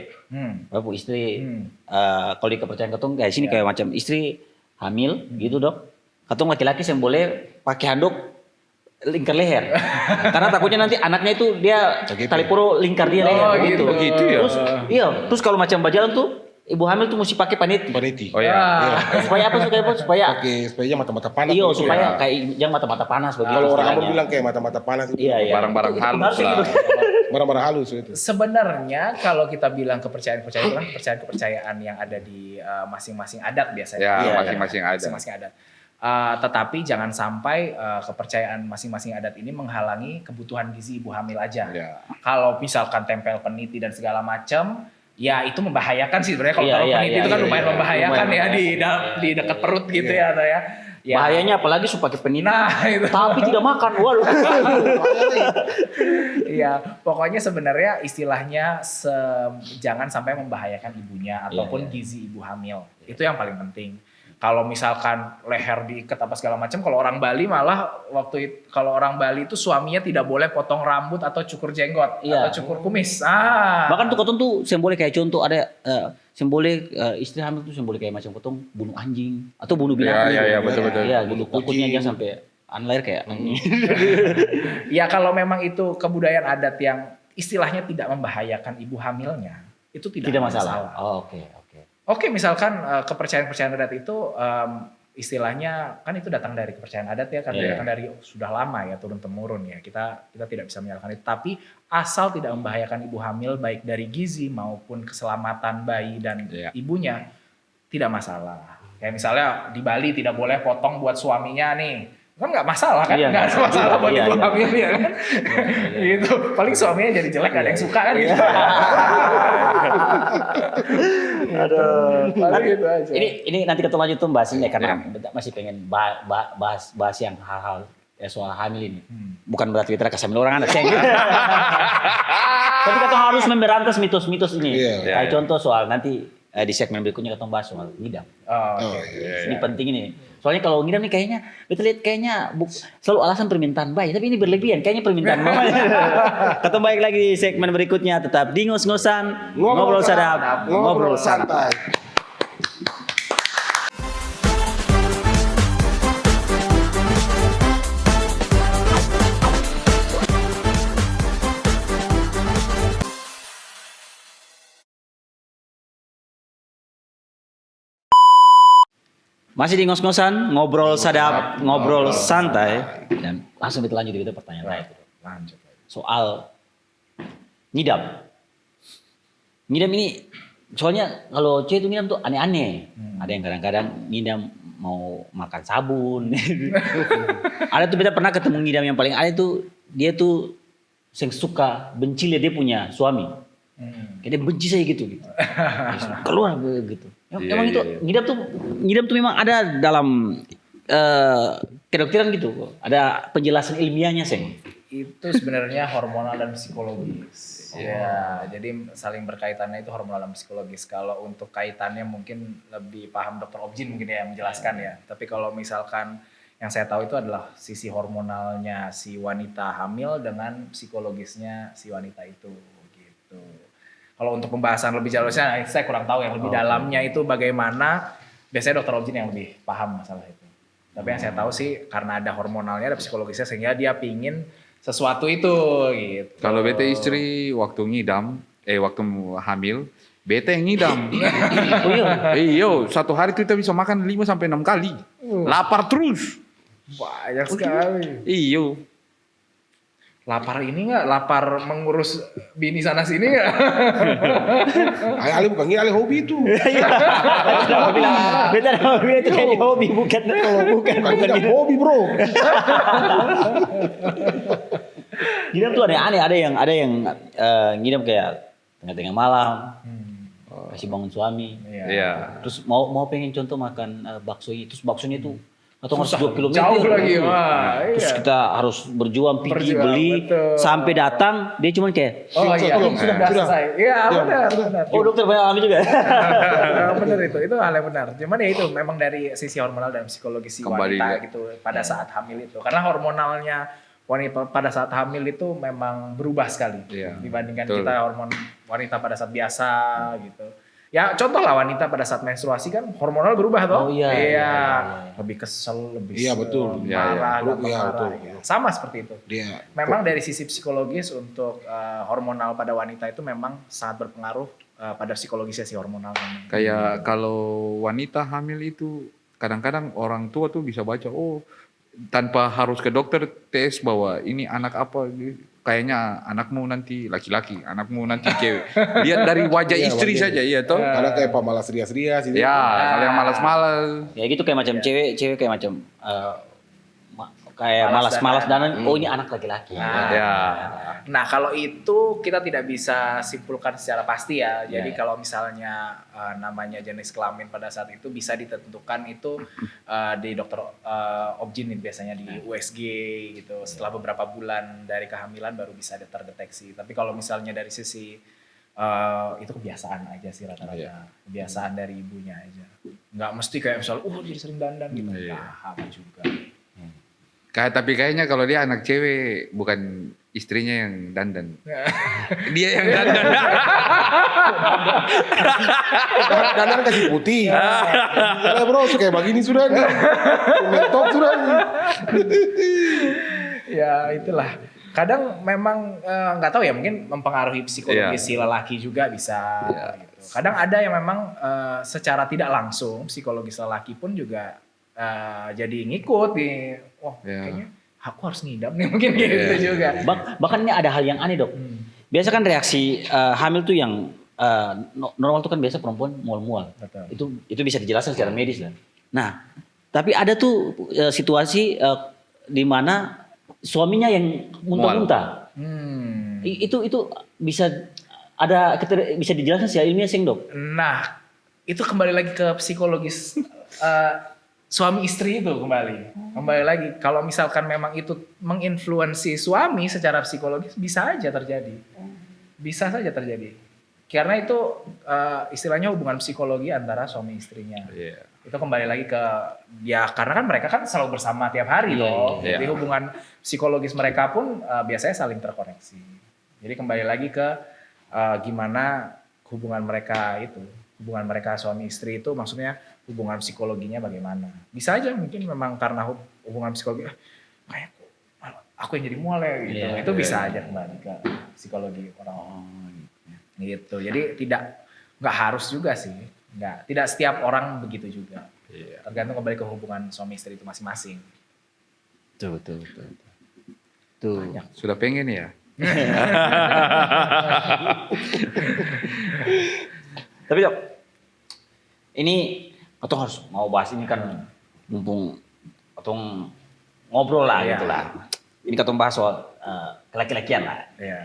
babu istri, kalau di kepercayaan ketong kayak sini kayak macam istri hamil gitu Dok. Ketong laki-laki yang boleh pakai handuk lingkar leher. Karena takutnya nanti anaknya itu dia tali puro lingkar dia leher gitu. Begitu ya. Terus kalau macam berjalan tuh ibu hamil tuh mesti pakai paneti. Paneti. Oh ya. Supaya apa? Supaya Supaya mata-mata panas. iya, gitu supaya ya. kayak jangan mata-mata panas begitu. Kalau orang istilahnya. Ambon bilang kayak mata-mata panas itu. Iya. Barang-barang Itu halus harus lah. gitu. Barang-barang halus itu. Sebenarnya kalau kita bilang kepercayaan-kepercayaan itu kan kepercayaan yang ada di masing-masing adat biasanya. Ya, Iya, masing-masing ada. Masing-masing adat. Tetapi jangan sampai kepercayaan masing-masing adat ini menghalangi kebutuhan gizi ibu hamil aja. Ya. Kalau misalkan tempel peniti dan segala macam, ya itu membahayakan sih sebenarnya. Kalau Iya, taruh iya, peniti iya, itu kan iya, lumayan iya. membahayakan Lumayan ya di dekat perut gitu ya, atau ya. Ya. Bahayanya apalagi supaya pakai peniti. Nah, itu. Tapi tidak makan. Waduh. Iya, pokoknya sebenarnya istilahnya jangan sampai membahayakan ibunya ataupun gizi ibu hamil. Itu yang paling penting. Kalau misalkan leher diikat apa segala macam, kalau orang Bali malah kalau orang Bali itu suaminya tidak boleh potong rambut atau cukur jenggot Iya. atau cukur kumis. Bahkan tuh ketong tuh semboleh kayak contoh ada semboleh istri hamil tuh semboleh kayak macam ketong bunuh anjing atau bunuh binatang. Iya, betul-betul. Iya, gitu. Bunuh Takutnya kucing. dia sampai lahir kayak Ya kalau memang itu kebudayaan adat yang istilahnya tidak membahayakan ibu hamilnya, itu tidak masalah. Oh, oke. Oke, misalkan kepercayaan-kepercayaan adat itu istilahnya kan itu datang dari kepercayaan adat ya, kan datang dari sudah lama ya, turun temurun ya. Kita tidak bisa menyalahkan itu, tapi asal tidak membahayakan ibu hamil baik dari gizi maupun keselamatan bayi dan ibunya, tidak masalah. Kayak misalnya di Bali tidak boleh potong buat suaminya nih. Kan nggak masalah kan, nggak ada masalah buat ibu hamil ya kan. Gitu. Paling suaminya jadi jelek, ada yang suka kan gitu. Aduh. Paling gitu aja. Ini nanti kita lanjut tuh bahas ini karena masih pengen bahas yang hal-hal soal hamil ini. Bukan berarti kita kasih hamil orang anak seng. Tapi kita harus memberantas mitos-mitos ini. Kayak contoh soal nanti di segmen berikutnya kita bahas soal ngidam. Ini penting ini. Soalnya kalau ngidam nih kayaknya, betul lihat kayaknya selalu alasan permintaan bayi, tapi ini berlebihan. Kayaknya permintaan mama. Kita baik lagi di segmen berikutnya, tetap di ngos-ngosan, ngobrol sadap, ngobrol santai. Masih di ngos-ngosan, ngobrol sadap, ngobrol santai, dan langsung kita lanjut gitu pertanyaan lain. Lanjut. Soal ngidam. Ngidam ini, soalnya kalau cewek itu ngidam tuh aneh-aneh. Ada yang kadang-kadang ngidam mau makan sabun. Ada tuh kita pernah ketemu ngidam yang paling aneh tuh, dia tuh yang suka benci lihat dia punya suami. Kayak dia benci saya gitu. Keluar gitu. Emang itu ngidam tuh memang ada dalam kedokteran gitu. Ada penjelasan ilmiahnya, Seng. Itu sebenarnya hormonal dan psikologis. Ya, jadi saling berkaitannya itu hormonal dan psikologis. Kalau untuk kaitannya mungkin lebih paham Dokter Objin mungkin ya yang menjelaskan ya. Tapi kalau misalkan yang saya tahu itu adalah sisi hormonalnya si wanita hamil dengan psikologisnya si wanita itu gitu. Kalau untuk pembahasan lebih jauhnya saya kurang tahu yang lebih dalamnya itu bagaimana. Biasanya Dokter Objin yang lebih paham masalah itu. Tapi yang saya tahu sih karena ada hormonalnya, ada psikologisnya sehingga dia pingin sesuatu itu gitu. Kalau bete istri waktu waktu hamil, bete yang ngidam. Iyo, satu hari kita bisa makan 5 sampai 6 kali. Lapar terus. Banyak sekali. Iyo. Lapar ini nggak? Lapar mengurus bini sana sini nggak? Ale bukan ale hobi itu. Beta hobi itu kayak hobi bukan Bukan hobi bro. ngidam tuh aneh-aneh. Ada yang ngidam kayak tengah-tengah malam, Hmm. kasih bangun suami. Iya. Iya. Terus mau pengen contoh makan bakso, terus baksonya itu atau harus Susah, 2 kilometer. jauh lagi. Wah, Terus iya. kita harus berjuang pergi Berjuang, beli betul. sampai datang dia cuma kayak, Oh iya, Tolong. sudah Sudah. selesai. Iya, benar. oh dokter banyak alami juga. Benar itu hal yang benar. Cuman ya itu memang dari sisi hormonal dan psikologis si Kembali wanita ya. gitu pada saat hamil itu. Karena hormonalnya wanita pada saat hamil itu memang berubah sekali Iya, dibandingkan betul. kita hormon wanita pada saat biasa gitu. Ya contoh lah wanita pada saat menstruasi kan hormonal berubah toh. Oh, iya, iya. Lebih kesel, lebih Iya, betul. Iya, marah, iya. gampang Iya, marah. betul, Ya. betul. Sama seperti itu. Dia Memang dari sisi psikologis untuk hormonal pada wanita itu memang sangat berpengaruh pada psikologisnya si hormonal. Kayak kalau wanita hamil itu kadang-kadang orang tua tuh bisa baca, oh tanpa harus ke dokter tes bahwa ini anak apa, kayaknya anakmu nanti laki-laki, anakmu nanti cewek. Lihat dari wajah Iya, istri wajah. saja, iya toh. kadang kayak pemalas rias-rias itu. Ya, kalau yang malas-malas. Ya gitu kayak macam cewek kayak macam kayak Malas malas-malas danan. danan. Oh ini anak laki-laki. Ya. Nah kalau itu kita tidak bisa simpulkan secara pasti ya. Jadi Ya. kalau misalnya namanya jenis kelamin pada saat itu bisa ditentukan itu di dokter obgyn biasanya di USG gitu. Setelah beberapa bulan dari kehamilan baru bisa terdeteksi. Tapi kalau misalnya dari sisi itu kebiasaan aja sih rata-rata. Iya. Kebiasaan dari ibunya aja. Nggak mesti kayak misalnya, jadi sering dandan gitu. Iya. Nah, apa juga. Tapi kayaknya kalau dia anak cewek bukan istrinya yang dandan. Dia yang dandan. Dan kasih putih. Karena bro, kayak begini sudah nih. Mentok sudah nih. Ya itulah. Kadang memang nggak tahu ya, mungkin mempengaruhi psikologis Iya. si lelaki juga bisa. Gitu. Kadang ada yang memang secara tidak langsung psikologis lelaki pun juga jadi ngikut nih. Wah Iya. kayaknya aku harus ngidam nih mungkin gitu juga. Bahkan ini ada hal yang aneh dok. Biasa kan reaksi hamil tuh yang normal tuh kan biasa perempuan mual-mual. Betul. Itu bisa dijelaskan secara medis lah. Nah, tapi ada tuh situasi di mana suaminya yang muntah-muntah. Itu bisa bisa dijelaskan secara ilmiah sih dok. Nah itu kembali lagi ke psikologis suami istri itu kembali lagi. Kalau misalkan memang itu menginfluensi suami secara psikologis bisa aja terjadi. Bisa saja terjadi. Karena itu istilahnya hubungan psikologi antara suami istrinya. Iya. Itu kembali lagi ke ya karena kan mereka kan selalu bersama tiap hari loh. iya. Jadi hubungan psikologis mereka pun biasanya saling terkoneksi. Jadi kembali lagi ke gimana hubungan mereka itu. Hubungan mereka suami istri itu maksudnya hubungan psikologinya bagaimana. Bisa aja mungkin memang karena hubungan psikologi kayak aku yang jadi mual ya gitu. Iya, Itu bisa aja kembali ke psikologi orang. Gitu. Jadi nggak harus juga sih. Tidak setiap orang begitu juga. Iya. Tergantung kembali ke hubungan suami istri itu masing-masing. Tuh. Tuh. Sudah pengen ya? Tapi dok, ini atau harus mau bahas ini kan mumpung atau ngobrol lah Iya. gitu lah. Ini katong bahas soal laki-lakian lah. Iya.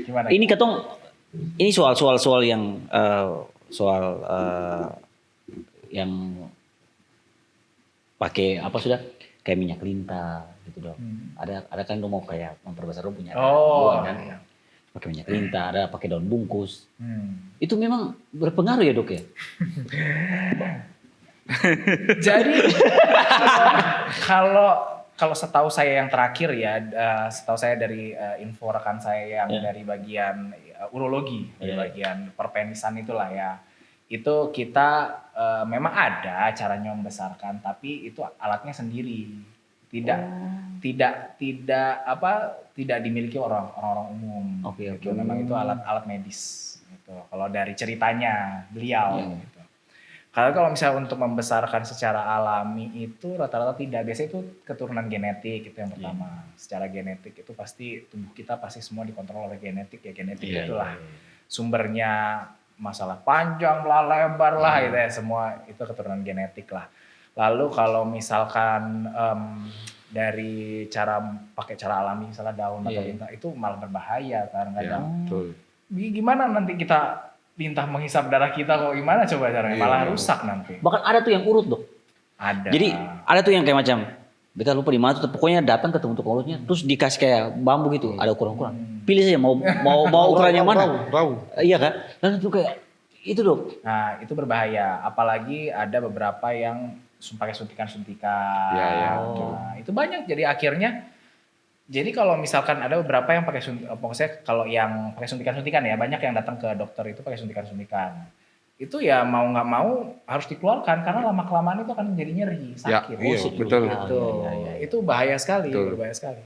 Gimana? Ini katong ini soal yang yang pakai apa sudah kayak minyak lintah gitu dok. Ada kan lo mau kayak memperbesar lo punya Oh, kan. iya. Pakai minyak lintah, ada pakai daun bungkus. Hmm. Itu memang berpengaruh ya dok ya? Jadi kalau setahu saya yang terakhir ya, setahu saya dari info rekan saya yang dari bagian urologi, dari bagian perpenisan itulah ya. Itu kita memang ada caranya membesarkan, tapi itu alatnya sendiri. Tidak dimiliki orang-orang umum. Oke. Gitu. Memang itu alat medis gitu. Kalau dari ceritanya beliau gitu. Kalau misalnya untuk membesarkan secara alami itu rata-rata tidak. Biasanya itu keturunan genetik itu yang pertama. Secara genetik itu pasti tubuh kita pasti semua dikontrol oleh genetik ya. Genetik itulah sumbernya masalah panjang lah, lebar lah gitu ya. Semua itu keturunan genetik lah. Lalu kalau misalkan dari pakai cara alami misalnya daun atau Iya. lintah itu malah berbahaya Ya, kadang-kadang. betul. Gimana nanti kita lintah menghisap darah kita kok gimana coba caranya? Iya, Malah iya. rusak nanti. Bahkan ada tuh yang urut dok. Ada. Jadi ada tuh yang kayak macam, beta lupa di mana tuh, pokoknya datang ketemu tukang urutnya, terus dikasih kayak bambu gitu, ada ukuran-ukuran. Pilih saja mau ukuran yang mana. Raw. Iya kan? Dan itu kayak itu dok. Nah, itu berbahaya. Apalagi ada beberapa yang pakai suntikan-suntikan. Iya, iya. Nah, itu banyak. Jadi akhirnya, jadi kalau misalkan ada beberapa yang pakai pokoknya kalau yang pakai suntikan-suntikan ya, banyak yang datang ke dokter itu pakai suntikan-suntikan. Itu ya mau nggak mau harus dikeluarkan karena lama-kelamaan itu akan jadi nyeri, Ya, sakit. iya, betul. Itu, Iya. itu bahaya sekali, Betul. berbahaya sekali.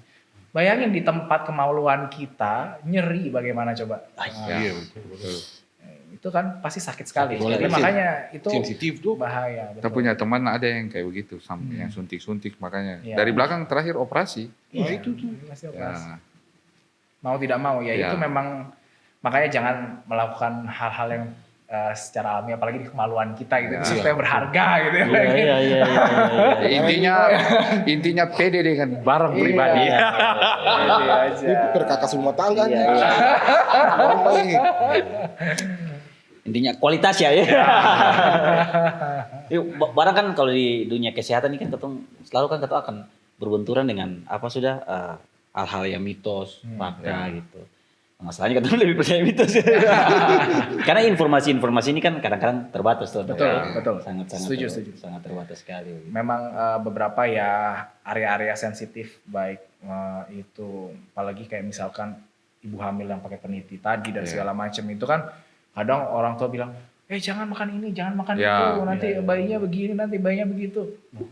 Bayangin di tempat kemaluan kita nyeri bagaimana coba? Nah, Iya, betul. itu kan pasti sakit sekali. Sakit. Jadi makanya itu Sensitif tuh. bahaya. Kita betul. punya teman ada yang kayak begitu, yang suntik-suntik makanya. Iya. Dari belakang terakhir operasi. Iya, itu tuh. pasti operasi. Ya, Mau tidak mau ya, Ya. itu memang makanya jangan melakukan hal-hal yang secara alami apalagi di kemaluan kita gitu. Itu supaya berharga gitu ya. Iya. ya, intinya pede dengan barang pribadi. Iya. Pede aja. Itu perkakas rumah tangga nih. Iya. Orang baik. Intinya kualitas ya. Barang kan kalau di dunia kesehatan ini kan selalu kan kita akan berbenturan dengan apa sudah hal-hal yang mitos, fakta gitu. Masalahnya kita lebih percaya mitos. Karena informasi-informasi ini kan kadang-kadang terbatas tuh. Betul, Ya, betul. Sangat Setuju. sangat terbatas sekali. Memang beberapa ya area-area sensitif baik itu apalagi kayak misalkan ibu hamil yang pakai peniti tadi dan segala macam itu kan kadang orang tua bilang jangan makan ini, jangan makan Ya. itu, nanti bayinya begini, nanti bayinya begitu.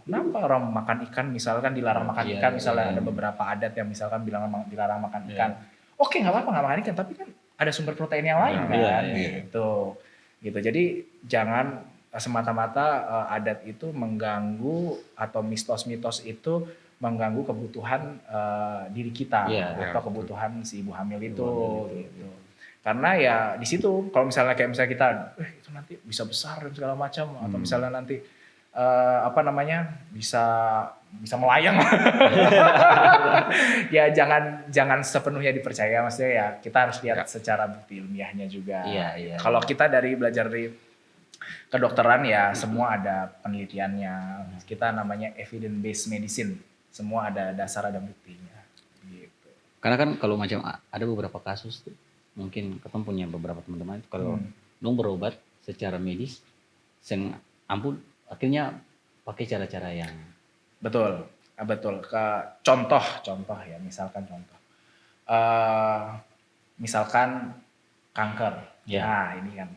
Kenapa orang makan ikan misalkan dilarang makan Iya, ikan, iya, misalnya iya. ada beberapa adat yang misalkan bilang dilarang makan ikan. Oke, nggak apa-apa nggak makan ikan, tapi kan ada sumber protein yang lain kan, Iya, iya. gitu. Jadi jangan semata-mata adat itu mengganggu atau mitos-mitos itu mengganggu kebutuhan diri kita Iya, atau betul. kebutuhan si ibu hamil itu, gitu. Karena ya di situ kalau misalnya kayak misalnya kita itu nanti bisa besar dan segala macam atau misalnya nanti bisa melayang. Ya jangan sepenuhnya dipercaya, maksudnya ya kita harus lihat secara bukti ilmiahnya juga. Iya. Kalau kita belajar dari kedokteran ya semua ada penelitiannya. Kita namanya evidence based medicine. Semua ada dasar, ada buktinya. Gitu. Karena kan kalau macam ada beberapa kasus tuh, mungkin ketemu punya beberapa teman-teman itu kalau dong berobat secara medis, ampun akhirnya pakai cara-cara yang Betul. Contoh ya, misalkan contoh. Misalkan kanker. Ya. Nah, ini kan.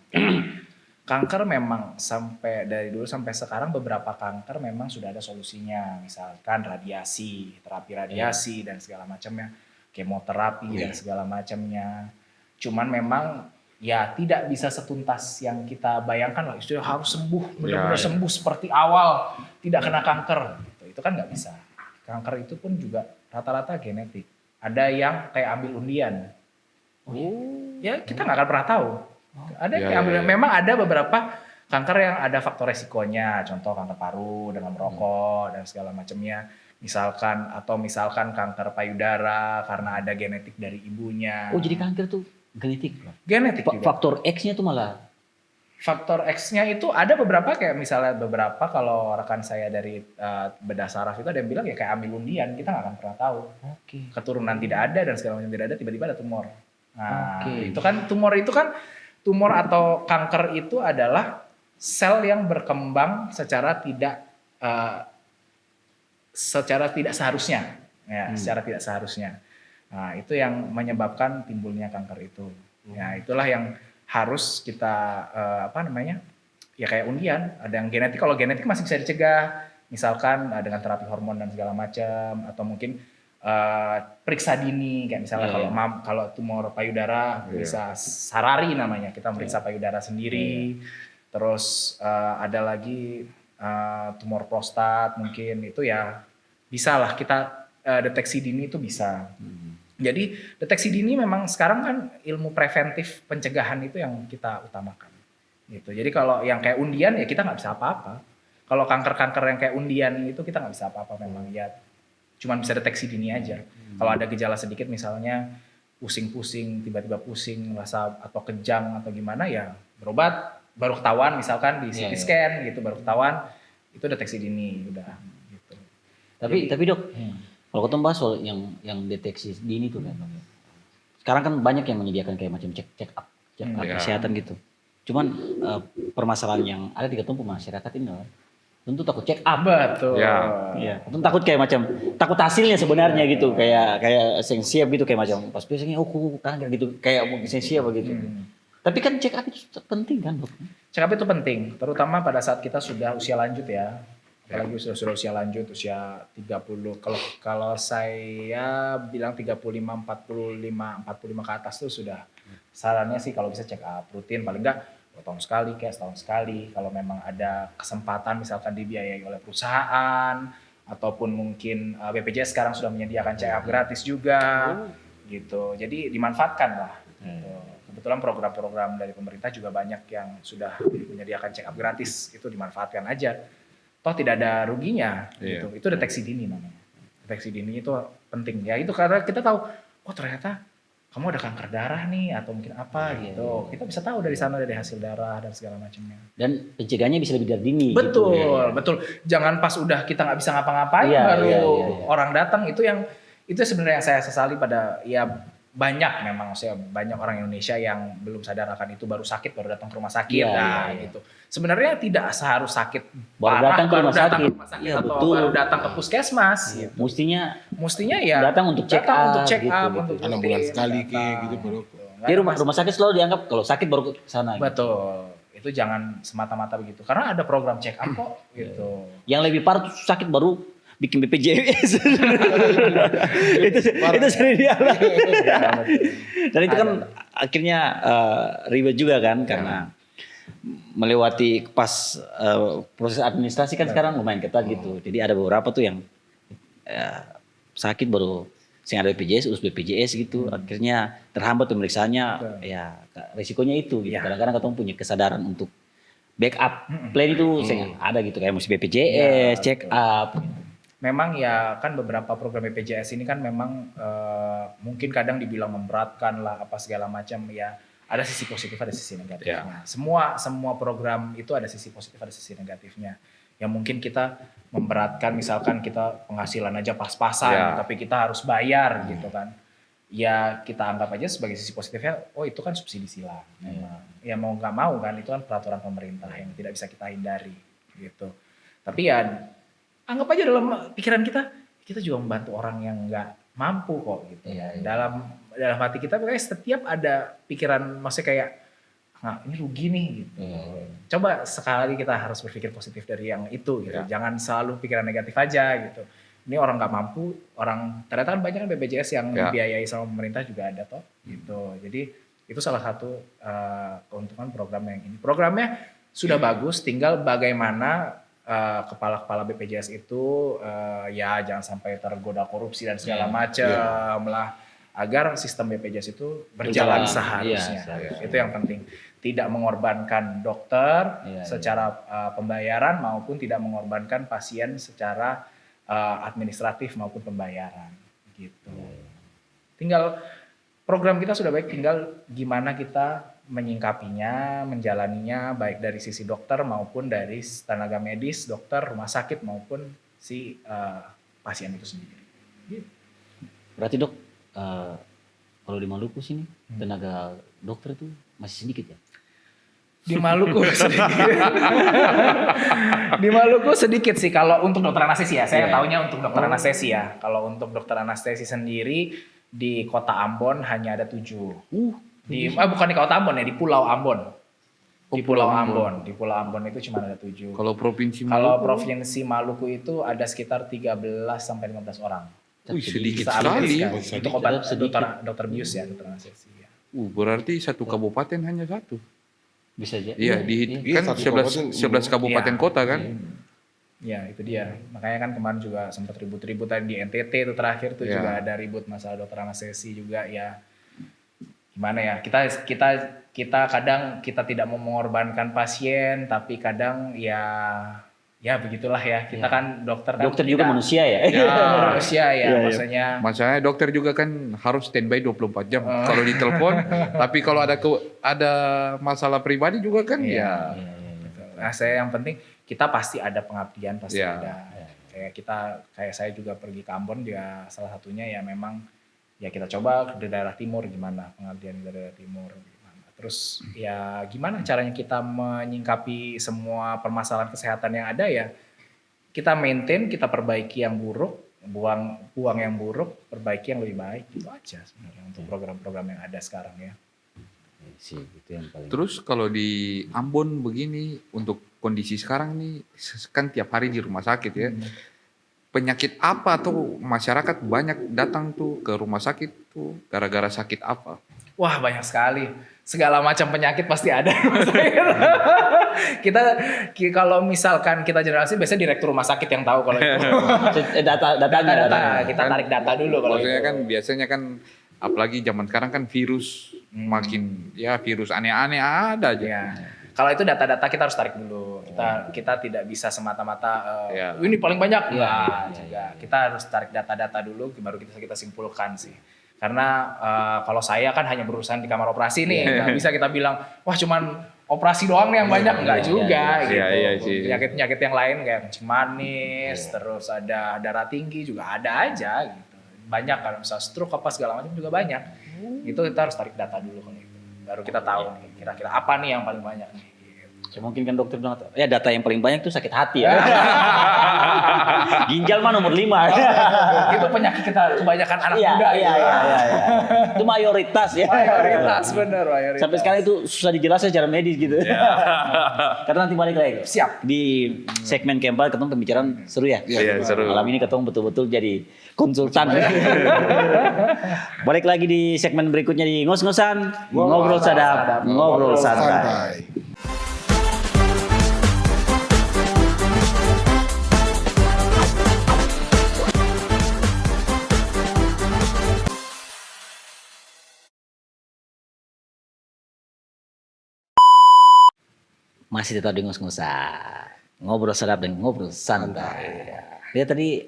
Kanker memang dari dulu sampai sekarang beberapa kanker memang sudah ada solusinya. Misalkan terapi radiasi dan segala macamnya, kemoterapi dan segala macamnya. Cuman memang ya tidak bisa setuntas yang kita bayangkan lah. Itu harus sembuh, benar-benar sembuh seperti awal, tidak kena kanker. Itu kan nggak bisa. Kanker itu pun juga rata-rata genetik. Ada yang kayak ambil undian. Ya kita nggak akan pernah tahu. Ada yang kayak ambil. Memang ada beberapa kanker yang ada faktor resikonya. Contoh kanker paru dengan merokok dan segala macamnya. Misalkan kanker payudara karena ada genetik dari ibunya. oh jadi kanker tuh genetik. Genetik juga. Faktor X-nya tuh malah Faktor X-nya itu ada beberapa kayak misalnya kalau rekan saya dari bedah saraf itu ada yang bilang ya kayak ambil undian, kita nggak akan pernah tahu. Oke. Keturunan tidak ada dan segala macam tidak ada, tiba-tiba ada tumor. Nah, Oke. itu kan tumor atau kanker itu adalah sel yang berkembang secara tidak seharusnya. Ya, secara tidak seharusnya. Nah, itu yang menyebabkan timbulnya kanker itu. Ya, itulah yang harus kita ya kayak undian, ada yang genetik. Kalau genetik masih bisa dicegah, misalkan dengan terapi hormon dan segala macam, atau mungkin periksa dini kayak misalnya kalau tumor payudara bisa sarari namanya, kita meriksa payudara sendiri. Terus ada lagi tumor prostat mungkin, itu ya bisa lah kita deteksi dini itu bisa. Jadi deteksi dini memang sekarang kan ilmu preventif pencegahan itu yang kita utamakan. Gitu. Jadi kalau yang kayak undian ya kita nggak bisa apa-apa. Kalau kanker-kanker yang kayak undian itu kita nggak bisa apa-apa memang ya. Cuman bisa deteksi dini aja. Kalau ada gejala sedikit misalnya pusing-pusing, tiba-tiba pusing, rasa atau kejang atau gimana ya berobat, baru ketahuan misalkan di CT scan gitu, baru ketahuan itu deteksi dini udah gitu. Tapi Dok, kalau kita bahas soal yang deteksi dini tuh kan. Sekarang kan banyak yang menyediakan kayak macam check up kesehatan gitu. Cuman permasalahan yang ada di ketumpu masyarakat ini loh, tentu takut check up. Betul. Iya, tentu takut kayak macam takut hasilnya sebenarnya gitu, kayak siap gitu kayak macam pas biasanya kanker gitu, kayak mau siap begitu. Tapi kan check up itu penting kan, Dok? Check up itu penting, terutama pada saat kita sudah usia lanjut ya. Apalagi sudah usia lanjut, usia 30. Kalau saya bilang 35, 45 ke atas tuh sudah sarannya sih kalau bisa check up rutin, paling enggak 2 tahun sekali kayak setahun sekali. Kalau memang ada kesempatan misalkan dibiayai oleh perusahaan ataupun mungkin BPJS sekarang sudah menyediakan check up gratis juga gitu. Jadi dimanfaatkan lah. Gitu. Kebetulan program-program dari pemerintah juga banyak yang sudah menyediakan check up gratis, itu dimanfaatkan aja. Toh tidak ada ruginya gitu. Itu deteksi dini namanya. Deteksi dini itu penting ya, itu karena kita tahu oh ternyata kamu ada kanker darah nih atau mungkin apa gitu. Kita bisa tahu dari sana, dari hasil darah dan segala macamnya. Dan pencegahannya bisa lebih dari dini. Betul, gitu, ya. betul. Jangan pas udah kita nggak bisa ngapa-ngapain baru orang datang, itu sebenarnya yang saya sesali pada ya banyak memang, saya banyak orang Indonesia yang belum sadar akan itu, baru sakit baru datang ke rumah sakit gitu. Sebenarnya tidak seharus sakit baru parah datang ke rumah sakit, atau baru datang ke puskesmas gitu. Mestinya ya datang untuk check up gitu. Untuk 6 bulan sekali kayak gitu baru. Di rumah sakit selalu dianggap kalau sakit baru ke sana. Betul. Itu jangan semata-mata begitu. Karena ada program check up kok gitu. Yang lebih parah tuh sakit baru bikin BPJS. itu sering dialami. Dan itu kan akhirnya ribet juga kan, karena melewati pas proses administrasi kan sekarang lumayan ketat gitu. Jadi ada beberapa tuh yang sakit baru sing ada BPJS, urus BPJS gitu. Akhirnya terhambat pemeriksaannya, ya risikonya itu gitu. Kadang-kadang kita punya kesadaran untuk backup plan itu ada gitu, kayak mesti BPJS, check up. Memang ya kan beberapa program BPJS ini kan memang mungkin kadang dibilang memberatkan lah apa segala macam ya. Ada sisi positif, ada sisi negatifnya. Semua program itu ada sisi positif, ada sisi negatifnya. Yang mungkin kita memberatkan, misalkan kita penghasilan aja pas-pasan, tapi kita harus bayar gitu kan. Ya kita anggap aja sebagai sisi positifnya, oh itu kan subsidi silang. Ya mau nggak mau kan, itu kan peraturan pemerintah yang tidak bisa kita hindari gitu. Tapi ya anggap aja dalam pikiran kita juga membantu orang yang nggak mampu kok gitu. Dalam hati kita pokoknya setiap ada pikiran, maksudnya kayak nah ini rugi nih gitu. Coba sekali kita harus berpikir positif dari yang itu gitu. Jangan selalu pikiran negatif aja gitu. Ini orang nggak mampu, orang ternyata kan banyak kan BPJS yang dibiayai sama pemerintah juga ada toh gitu. Jadi itu salah satu keuntungan program yang ini. Programnya sudah bagus, tinggal bagaimana kepala-kepala BPJS itu ya jangan sampai tergoda korupsi dan segala macam lah, agar sistem BPJS itu berjalan seharusnya. Itu yang penting. Tidak mengorbankan dokter secara pembayaran maupun tidak mengorbankan pasien secara administratif maupun pembayaran gitu. Tinggal program kita sudah baik, tinggal gimana kita menyingkapinya, menjalaninya baik dari sisi dokter maupun dari tenaga medis, dokter, rumah sakit maupun si pasien itu sendiri. Gitu. Berarti Dok, kalau di Maluku sini tenaga dokter itu masih sedikit ya? Di Maluku sedikit. Di Maluku sedikit sih kalau untuk dokter anestesi ya. Saya taunya untuk dokter anestesi ya. Kalau untuk dokter anestesi sendiri di Kota Ambon hanya ada 7. Bukan di Kota Ambon ya, di Pulau Ambon. Di Pulau Ambon. Di Pulau Ambon itu cuma ada 7. Kalau Provinsi Maluku? Kalau Provinsi Maluku itu ada sekitar 13 sampai 15 orang. Sedikit sekali. Untuk obat dokter bius ya, dokter anestesi ya. Berarti satu kabupaten hanya satu. Bisa aja. Iya, kan 11 kabupaten kota kan. Ya itu dia. Makanya kan kemarin juga sempat ribut-ributan di NTT itu terakhir tuh juga ada ribut masalah dokter anestesi juga ya. Gimana ya? Kita kadang kita tidak mau mengorbankan pasien, tapi kadang ya ya begitulah ya. Kita kan dokter kan. Dokter juga tidak- manusia ya. Manusia ya, Iya, iya. maksudnya. Masalahnya dokter juga kan harus standby 24 jam kalau ditelepon. Tapi kalau ada masalah pribadi juga kan Iya. ya. Nah, saya yang penting kita pasti ada pengabdian, pasti Iya. ada. Kayak saya juga pergi ke Ambon juga salah satunya ya memang ya kita coba ke daerah timur gimana pengabdian di daerah timur gimana. Terus ya gimana caranya kita menyingkapi semua permasalahan kesehatan yang ada ya kita maintain, kita perbaiki yang buruk, buang yang buruk, perbaiki yang lebih baik itu aja sebenarnya untuk program-program yang ada sekarang ya. Sih, itu yang paling. Terus kalau di Ambon begini untuk kondisi sekarang nih kan tiap hari di rumah sakit ya. Penyakit apa tuh masyarakat banyak datang tuh ke rumah sakit tuh gara-gara sakit apa? Wah banyak sekali, segala macam penyakit pasti ada. kita kalau misalkan kita generasi biasanya direktur rumah sakit yang tahu kalau itu. Datanya. Kita tarik data dulu kalau Maksudnya itu. kan biasanya kan apalagi zaman sekarang kan virus makin ya virus aneh-aneh ada aja. Ya. Kalau itu data-data kita harus tarik dulu. Kita tidak bisa semata-mata Ya. ini paling banyak. Juga. Kita harus tarik data-data dulu baru kita simpulkan sih. Karena kalau saya kan hanya berurusan di kamar operasi nih, nggak bisa kita bilang wah cuman operasi doang nih yang banyak, nggak juga gitu. Iya sih. Penyakit-penyakit yang lain kayak kencing manis, terus ada darah tinggi juga ada aja gitu. Banyak kalau misalnya stroke apa segala macam juga banyak. Itu kita harus tarik data dulu kalau itu. Baru kita tahu nih kira-kira apa nih yang paling banyak nih. Ya, mungkin kan dokter bilang, ya data yang paling banyak tuh sakit hati ya. Ginjal mah nomor 5. Itu penyakit kita kebanyakan anak Iya, muda. iya. Itu mayoritas ya. Mayoritas bener, mayoritas. Sampai sekarang itu susah dijelaskan secara medis gitu. Karena nanti balik lagi. Siap. Di segmen keempat ketemu pembicaraan seru ya. Iya, seru. Malam ini ketemu betul-betul jadi konsultan. Balik lagi di segmen berikutnya di ngos-ngosan, ngobrol sadap, ngobrol santai. Santai. Masih tetap di ngos-ngosan, ngobrol sadap dan ngobrol santai. Dia tadi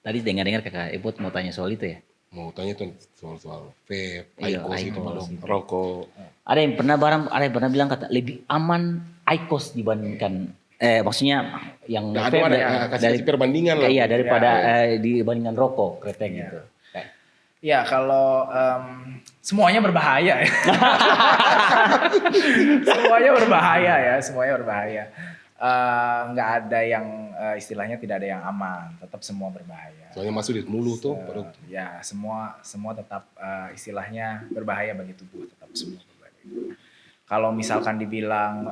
dengar-dengar kakak Iput mau tanya soal itu ya. Mau tanya tuh soal vape, Iya, IQOS itu IQOS. belum, rokok. Ada yang pernah bilang kata lebih aman IQOS dibandingkan maksudnya yang Nah, vape kasih perbandingan lah. Iya daripada dibandingkan rokok kretek gitu. Ya kalau semuanya berbahaya ya. semuanya berbahaya. Nggak ada yang istilahnya tidak ada yang aman, tetap semua berbahaya. Soalnya masuk di mulut tuh. Ya semua tetap istilahnya berbahaya bagi tubuh, tetap semua berbahaya. Kalau misalkan dibilang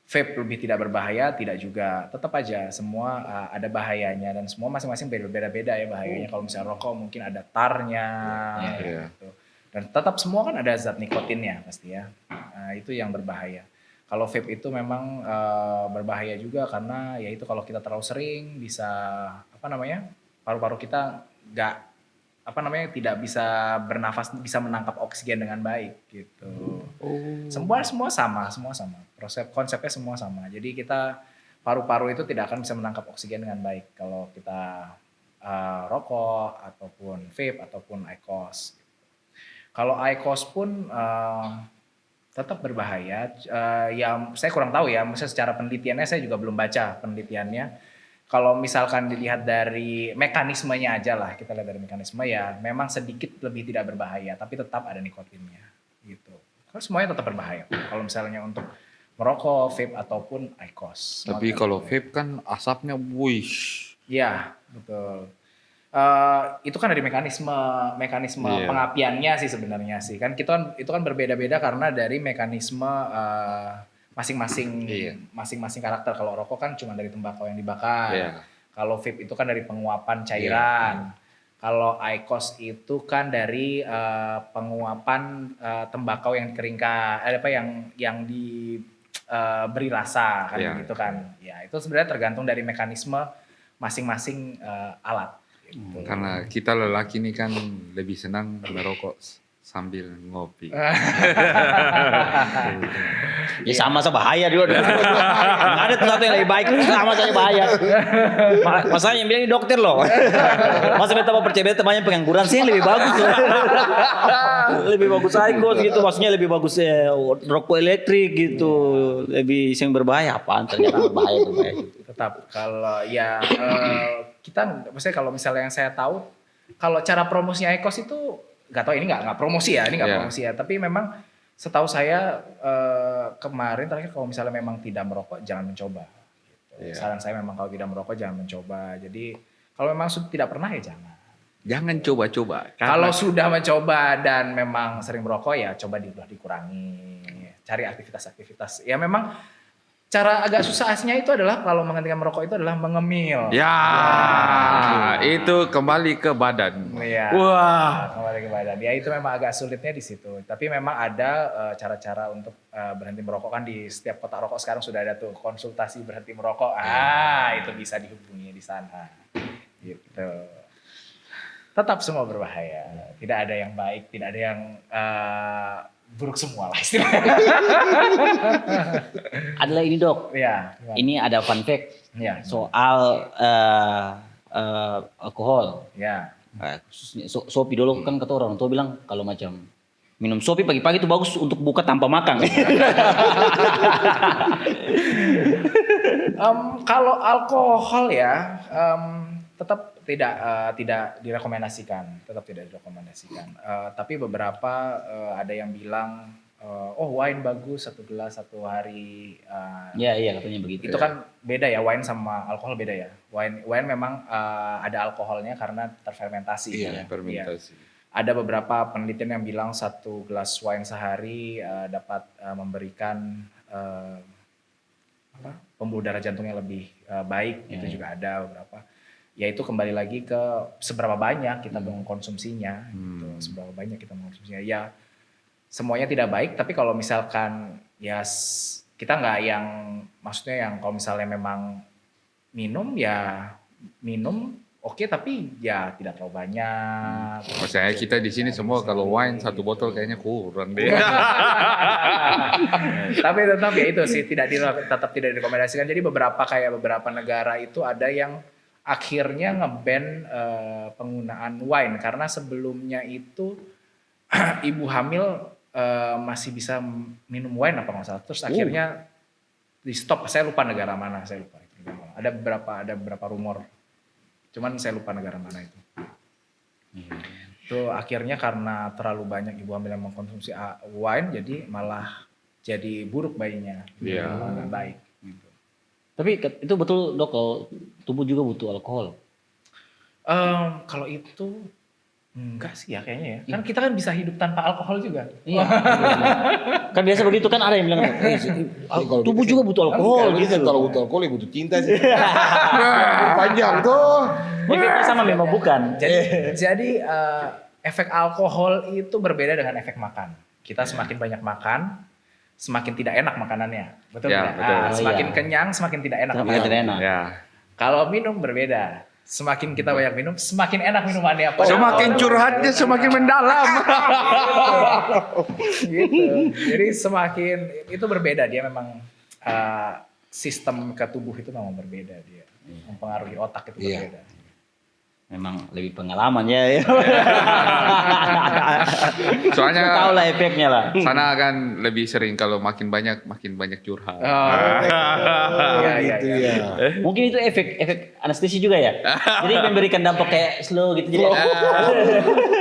vape lebih tidak berbahaya, tidak juga. Tetap aja semua ada bahayanya dan semua masing-masing beda-beda ya bahayanya. Kalau misalnya rokok mungkin ada tarnya, gitu. Dan tetap semua kan ada zat nikotinnya pasti ya. Itu yang berbahaya. Kalau vape itu memang berbahaya juga karena ya itu kalau kita terlalu sering bisa paru-paru kita tidak bisa bernafas, bisa menangkap oksigen dengan baik gitu. Semua sama. Konsepnya semua sama. Jadi kita paru-paru itu tidak akan bisa menangkap oksigen dengan baik kalau kita rokok ataupun vape ataupun IQOS. Kalau IQOS pun tetap berbahaya. Ya saya kurang tahu ya, maksudnya secara penelitiannya saya juga belum baca penelitiannya. Kalau misalkan dilihat dari mekanismenya aja lah, kita lihat dari mekanisme ya memang sedikit lebih tidak berbahaya, tapi tetap ada nikotinnya gitu. Kalau semuanya tetap berbahaya. Kalau misalnya untuk merokok, vape ataupun IQOS. Tapi kalau vape kan asapnya wish. Iya, betul. Itu kan dari mekanisme pengapiannya sih sebenarnya sih. Kan itu kan berbeda-beda karena dari mekanisme masing-masing karakter. Kalau rokok kan cuma dari tembakau yang dibakar. Iya. Kalau vape itu kan dari penguapan cairan. Kalau IQOS itu kan dari penguapan tembakau yang dikeringkan, yang diberi rasa kan gitu kan. Ya, itu sebenarnya tergantung dari mekanisme masing-masing alat. Gitu. Karena kita lelaki ini kan lebih senang merokok sambil ngopi. Ya sama saja bahaya juga. Nggak ada tuh satu yang lebih baik, sama saja bahaya. Masalahnya yang bilang ini dokter loh. Masa beta mau percaya beta banyak pengangguran sih yang lebih bagus. Lebih bagus IQOS gitu, maksudnya lebih bagus rokok elektrik gitu. Lebih yang berbahaya apaan ternyata berbahaya. Tetap kalau ya kita maksudnya kalau misalnya yang saya tahu kalau cara promosinya IQOS itu nggak tahu, ini nggak promosi ya, ini nggak Iya. promosi ya, tapi memang setahu saya kemarin terakhir kalau misalnya memang tidak merokok jangan mencoba. Gitu. Iya. Saran saya memang kalau tidak merokok jangan mencoba. Jadi kalau memang sudah tidak pernah ya jangan. Jangan coba-coba. Kalau sudah mencoba dan memang sering merokok ya coba dikurangi. Cari aktivitas-aktivitas. Ya memang cara agak susah aslinya itu adalah kalau menghentikan merokok itu adalah mengemil. Ya, itu kembali ke badan. Iya. Wah. Kembali ke badan. Ya itu memang agak sulitnya di situ. Tapi memang ada cara-cara untuk berhenti merokok kan di setiap kotak rokok sekarang sudah ada tuh konsultasi berhenti merokok. Itu bisa dihubungi di sana. Gitu. Tetap semua berbahaya. Tidak ada yang baik, tidak ada yang buruk semua lah istilahnya. Adalah ini dok, Ya. ini ada fun fact Ya. soal alkohol. Ya. Khususnya Sopi dulu kan kata orang tua bilang kalau macam minum Sopi pagi-pagi itu bagus untuk buka tanpa makan. Kalau alkohol ya tetap tidak direkomendasikan, tapi beberapa ada yang bilang wine bagus 1 gelas 1 hari. Iya katanya begitu. Itu kan beda ya, wine sama alkohol beda ya. Wine memang ada alkoholnya karena terfermentasi. Iya, ya. fermentasi. Iya. Ada beberapa penelitian yang bilang 1 gelas wine sehari dapat memberikan pembuluh darah jantungnya lebih baik. Itu juga ada beberapa. Ya itu kembali lagi ke seberapa banyak kita mengkonsumsinya. Gitu. Seberapa banyak kita mengkonsumsinya. Ya semuanya tidak baik, tapi kalau misalkan ya kita nggak yang maksudnya yang kalau misalnya memang minum ya minum oke, tapi ya tidak terlalu banyak. Maksudnya kita di sini semua kalau wine 1 botol kayaknya kurang deh. Tapi tetap ya itu sih tetap tidak direkomendasikan. Jadi beberapa negara itu ada yang akhirnya nge-ban penggunaan wine karena sebelumnya itu ibu hamil masih bisa minum wine apa nggak salah. Terus akhirnya di stop. Saya lupa negara mana, saya lupa. Ada beberapa rumor. Cuman saya lupa negara mana itu. Itu akhirnya karena terlalu banyak ibu hamil yang mengkonsumsi wine, jadi malah jadi buruk bayinya. Iya. Nggak baik. Gitu. Tapi itu betul dok, kalau tubuh juga butuh alkohol. Kalau itu enggak sih ya kayaknya ya. Kan kita kan bisa hidup tanpa alkohol juga. Iya. Kan biasa begitu kan, ada yang bilang kalau tubuh juga butuh alkohol gitu. gitu. Kalau butuh alkohol ya butuh cinta sih. Panjang tuh. Efeknya sama memang bukan. Jadi efek alkohol itu berbeda dengan efek makan. Kita semakin banyak makan, semakin tidak enak makanannya. Betul Ya, tidak? betul. Semakin Iya. kenyang, semakin tidak enak. Semakin makanannya. tidak enak. Ya. Kalau minum berbeda. Semakin kita banyak minum, semakin enak minumannya. Semakin curhatnya semakin mendalam. Gitu. Jadi semakin itu berbeda, dia memang sistem ke tubuh itu memang berbeda dia. Mempengaruhi otak itu Iya. berbeda. Memang lebih pengalaman ya. Soalnya Tahu lah efeknya lah. sana kan lebih sering kalau makin banyak curhat. Iya. Mungkin itu efek anestesi juga ya. Jadi memberikan dampak kayak slow gitu. Jadi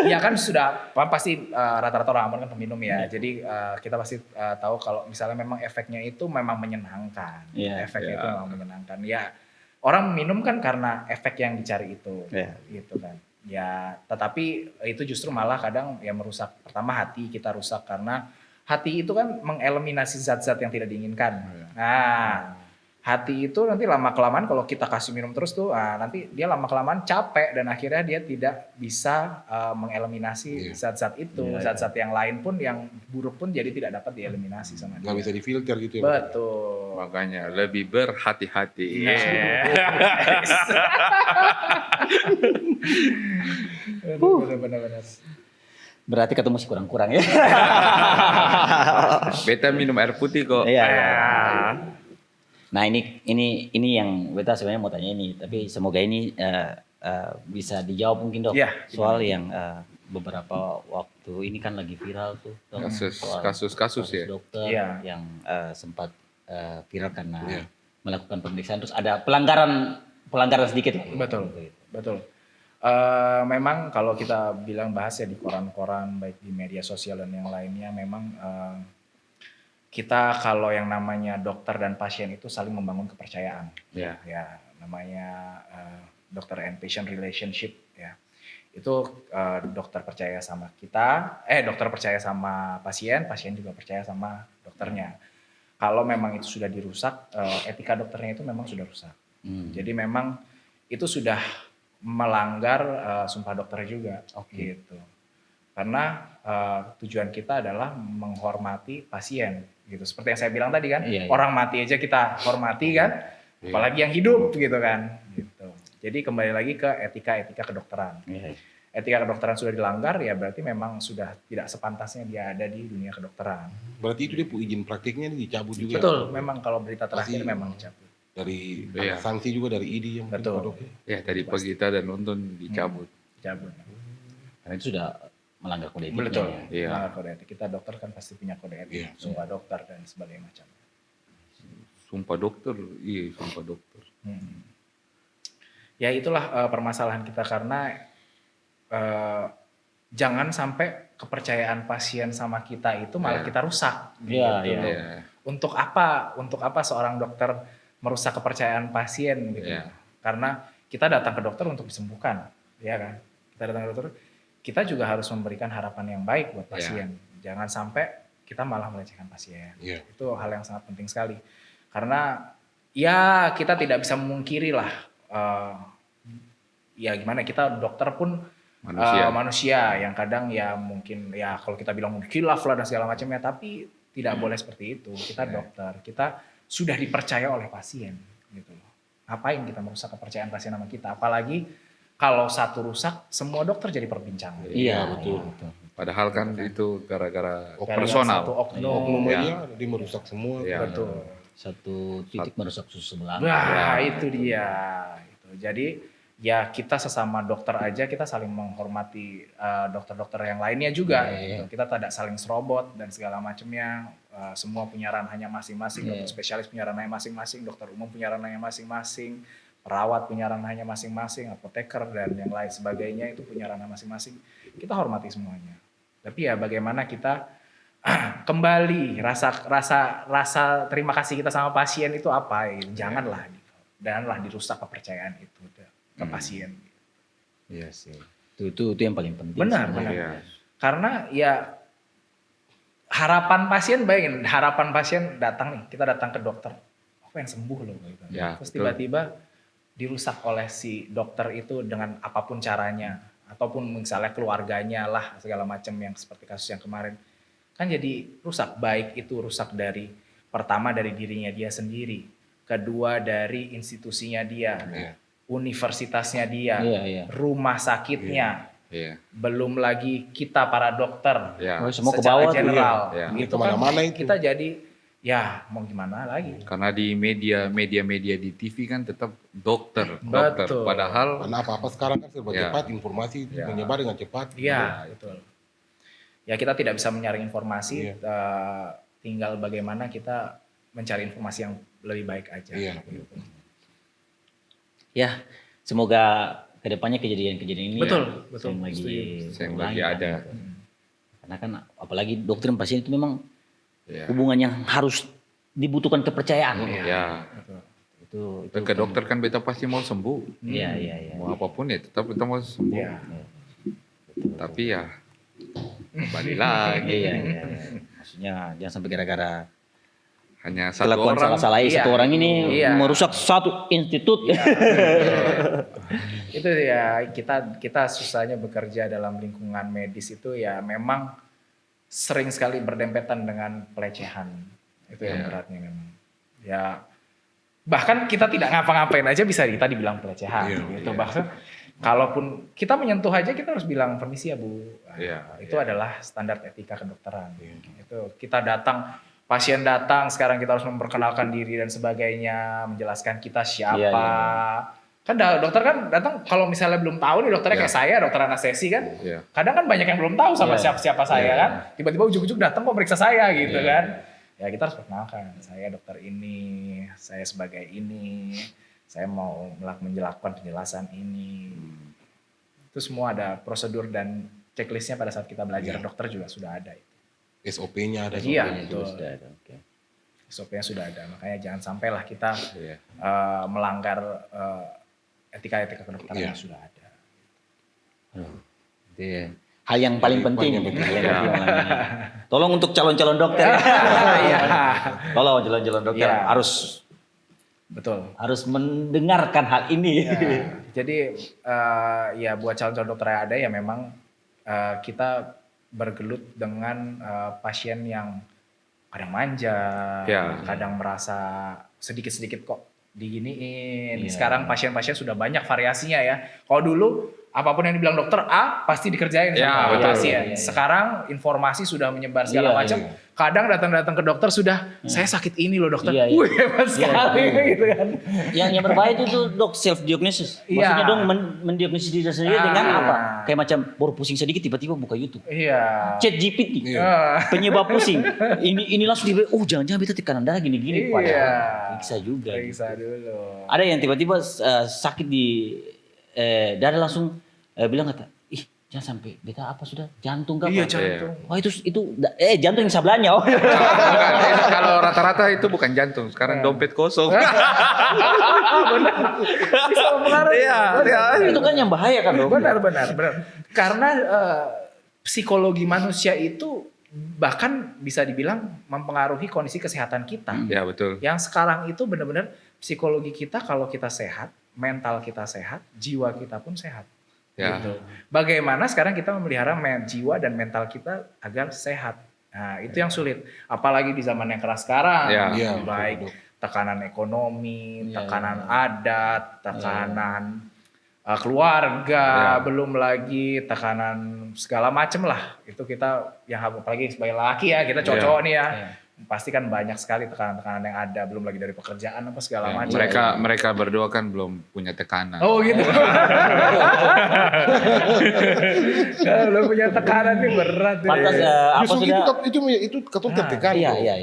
Ya kan sudah pasti rata-rata orang Ambon kan peminum ya. Jadi kita pasti tahu kalau misalnya memang efeknya itu memang menyenangkan. Iya. Efeknya itu memang menyenangkan. Ya orang minum kan karena efek yang dicari itu, Iya. gitu kan. Ya tetapi itu justru malah kadang ya merusak. Pertama hati kita rusak karena hati itu kan mengeliminasi zat-zat yang tidak diinginkan. Nah hati itu nanti lama-kelamaan kalau kita kasih minum terus tuh, nanti dia lama-kelamaan capek dan akhirnya dia tidak bisa mengeliminasi zat-zat itu. Zat-zat yang lain pun, yang buruk pun jadi tidak dapat dieliminasi sama dia. Nggak bisa difilter gitu ya. Betul. Makanya lebih berhati-hati. Benar. Berarti ketemu sih kurang-kurang ya. Beta minum air putih kok. Iya. Nah ini yang beta sebenarnya mau tanya ini, tapi semoga ini bisa dijawab mungkin dok. Iya. Soal yang beberapa waktu ini kan lagi viral tuh. Dok. Soal Kasus-kasus ya. dokter Iya. yang sempat viral karena Iya. melakukan pemeriksaan terus ada pelanggaran sedikit lah. Betul, betul. Memang kalau kita bilang bahas ya di koran-koran, baik di media sosial dan yang lainnya, memang kita kalau yang namanya dokter dan pasien itu saling membangun kepercayaan. Ya. Ya, namanya dokter and patient relationship ya. Itu dokter percaya sama kita, dokter percaya sama pasien, pasien juga percaya sama dokternya. Kalau memang itu sudah dirusak, etika dokternya itu memang sudah rusak. Jadi memang itu sudah melanggar sumpah dokter juga, gitu. Karena tujuan kita adalah menghormati pasien, gitu. Seperti yang saya bilang tadi kan, Iya, iya. orang mati aja kita hormati kan, apalagi yang hidup, gitu kan. Gitu. Jadi kembali lagi ke etika kedokteran. Iya. Etika kedokteran sudah dilanggar, ya berarti memang sudah tidak sepantasnya dia ada di dunia kedokteran. Berarti itu dia izin praktiknya ini dicabut juga. Betul, memang kalau berita terakhir Pasti- memang dicabut. Dari Iya. sanksi juga dari ID yang Betul. dok, ya. Ya tadi pagi kita dan nonton dicabut. Dicabut. Karena itu sudah melanggar kode etik. Betul. Iya. Melanggar kode etik. Kita dokter kan pasti punya kode etik, Iya. sumpah dokter dan sebagainya macam. Sumpah dokter, iya sumpah dokter. Ya itulah permasalahan kita karena jangan sampai kepercayaan pasien sama kita itu malah Iya. kita rusak. Iya, gitu iya. loh. Iya. Untuk apa seorang dokter merusak kepercayaan pasien gitu. Iya. Karena kita datang ke dokter untuk disembuhkan, ya kan? Kita datang ke dokter, kita juga harus memberikan harapan yang baik buat pasien. Jangan sampai kita malah melecehkan pasien. Iya. Itu hal yang sangat penting sekali. Karena ya kita tidak bisa memungkiri lah, ya gimana, kita dokter pun manusia yang kadang ya mungkin ya kalau kita bilang khilaf lah dan segala macamnya, tapi tidak boleh seperti itu. Kita dokter, kita sudah dipercaya oleh pasien gitu loh. Ngapain kita merusak kepercayaan pasien sama kita? Apalagi kalau satu rusak, semua dokter jadi perbincangan. Iya, betul. Padahal kan itu gara-gara Gara-gara personal. satu oknum. Oknum Iya. aja dia merusak semua. Iya. Betul. Satu titik merusak susu sebelah. Wah, itu dia. Itu. Jadi ya kita sesama dokter aja kita saling menghormati dokter-dokter yang lainnya juga. Gitu. Kita tidak saling serobot dan segala macamnya. Semua punya ranahnya masing-masing. Dokter spesialis punya ranahnya masing-masing. Dokter umum punya ranahnya masing-masing. Perawat punya ranahnya masing-masing. Apoteker dan yang lain sebagainya itu punya ranah masing-masing. Kita hormati semuanya. Tapi ya bagaimana kita kembali rasa terima kasih kita sama pasien itu apa? Janganlah dirusak kepercayaan itu ke pasien. Iya sih. Itu yang paling penting. Benar, sih. benar. Iya. Karena ya harapan pasien, bayangin harapan pasien datang nih, kita datang ke dokter, aku pengen sembuh loh gitu. Ya, Terus betul. tiba-tiba dirusak oleh si dokter itu dengan apapun caranya, ataupun misalnya keluarganya lah segala macam yang seperti kasus yang kemarin, kan jadi rusak. Baik itu rusak dari pertama dari dirinya dia sendiri, kedua dari institusinya dia, universitasnya dia, Iya. rumah sakitnya. Iya. Belum lagi kita para dokter Ya. Oh, semua ke secara bawah tuh, general ya. gitu Kemana-mana kan itu. kita jadi ya mau gimana lagi. Karena di media di TV kan tetap dokter. Betul. Padahal Karena apa-apa sekarang kan serba Ya. cepat, informasi Ya. menyebar dengan cepat. Iya betul. Ya kita tidak bisa menyaring informasi, Iya. tinggal bagaimana kita mencari informasi yang lebih baik aja. Iya. Gitu. Ya, semoga kedepannya kejadian-kejadian ini Betul. yang lagi yang ulangi lagi kan, ada. gitu. Karena kan apalagi dokter dan pasien itu memang Ya. hubungan yang harus dibutuhkan kepercayaan. Ya. Itu Dan ke dokter kan beta pasti mau sembuh. Iya. Mau apapun ya tetap kita mau sembuh. Iya. Tapi ya kembali lagi. Iya. Maksudnya jangan sampai gara-gara Hanya satu kelakuan orang. salah Iya. satu orang ini Iya. merusak satu institut. Itu ya kita susahnya bekerja dalam lingkungan medis itu ya memang sering sekali berdempetan dengan pelecehan. Itu yang Iya. beratnya memang. Ya bahkan kita tidak ngapa-ngapain aja bisa kita dibilang pelecehan Iya, gitu. iya. Bahkan Kalaupun kita menyentuh aja kita harus bilang permisi ya Bu. Nah, Iya, itu adalah standar etika kedokteran. Itu kita datang, pasien datang, sekarang kita harus memperkenalkan diri dan sebagainya, menjelaskan kita siapa. Iya, iya. Kan dokter kan datang kalau misalnya belum tahu nih dokternya kayak saya, dokter anestesi kan. Iya. Kadang kan banyak yang belum tahu sama Iya. siapa saya kan. Tiba-tiba ujuk-ujuk datang kok meriksa saya gitu kan. Ya kita harus perkenalkan, saya dokter ini, saya sebagai ini, saya mau menjelaskan penjelasan ini. Itu semua ada prosedur dan checklistnya pada saat kita belajar dokter juga sudah ada. SOP-nya ada. Iya, Ini juga betul. sudah ada. Oke. SOP-nya sudah ada, makanya jangan sampailah kita Iya. melanggar etika-etika kedokteran Iya. yang sudah ada. Itu hal yang paling penting. Paling penting. Hal yang penting makanya. Tolong untuk calon-calon dokter. Iya, Tolong calon-calon dokter Iya. betul. harus mendengarkan hal ini. Ya, jadi ya buat calon-calon dokter yang ada ya memang kita bergelut dengan pasien yang kadang manja, Ya. kadang merasa sedikit-sedikit kok diginiin. Iya. Sekarang pasien-pasien sudah banyak variasinya ya. Kalau dulu apapun yang dibilang dokter A pasti dikerjain Ya, sama betul. pasien. Iya, iya. Sekarang informasi sudah menyebar segala Iya, macam. iya. Kadang datang-datang ke dokter sudah saya sakit ini loh dokter. Iya, iya. Wih hebat sekali gitu kan. yang berbahaya itu tuh dok self diagnosis. Maksudnya Iya. dong mendiagnosis diri sendiri dengan apa? Kayak macam baru pusing sedikit tiba-tiba buka YouTube. Iya. Chat GPT. Ah. Penyebab pusing. Ini langsung dia jangan-jangan beta tekanan darah gini-gini Iya. padahal periksa juga. Periksa dulu. Ada yang tiba-tiba sakit di darah langsung bilang kata, ih jangan sampai beta apa sudah jantung kah? Iya Pak?" jantung. Wah itu jantung yang sebelahnya. Oh. Bukan, kalau rata-rata itu bukan jantung, sekarang dompet kosong. Bisa mempengaruhi. Iya, Benar. iya. Itu kan yang bahaya kan dok. Benar. Karena psikologi manusia itu bahkan bisa dibilang mempengaruhi kondisi kesehatan kita. Ya betul. Yang sekarang itu benar-benar psikologi kita kalau kita sehat, mental kita sehat, jiwa kita pun sehat. Ya. Gitu. Bagaimana sekarang kita memelihara jiwa dan mental kita agar sehat. Nah, itu yang sulit. Apalagi di zaman yang keras sekarang. Ya. Iya, Baik betul, tekanan ekonomi, Iya, tekanan adat, tekanan keluarga, belum lagi tekanan segala macem lah. Itu kita yang apalagi sebagai laki ya, kita cowok nih ya. Iya. Pasti kan banyak sekali tekanan-tekanan yang ada, belum lagi dari pekerjaan apa segala Ya, macam. mereka berdua kan belum punya tekanan. Oh gitu. Kalau punya tekanan ini berat. ya. Pantas apa Justru sudah? itu ketum tertekan. Iya kok. iya.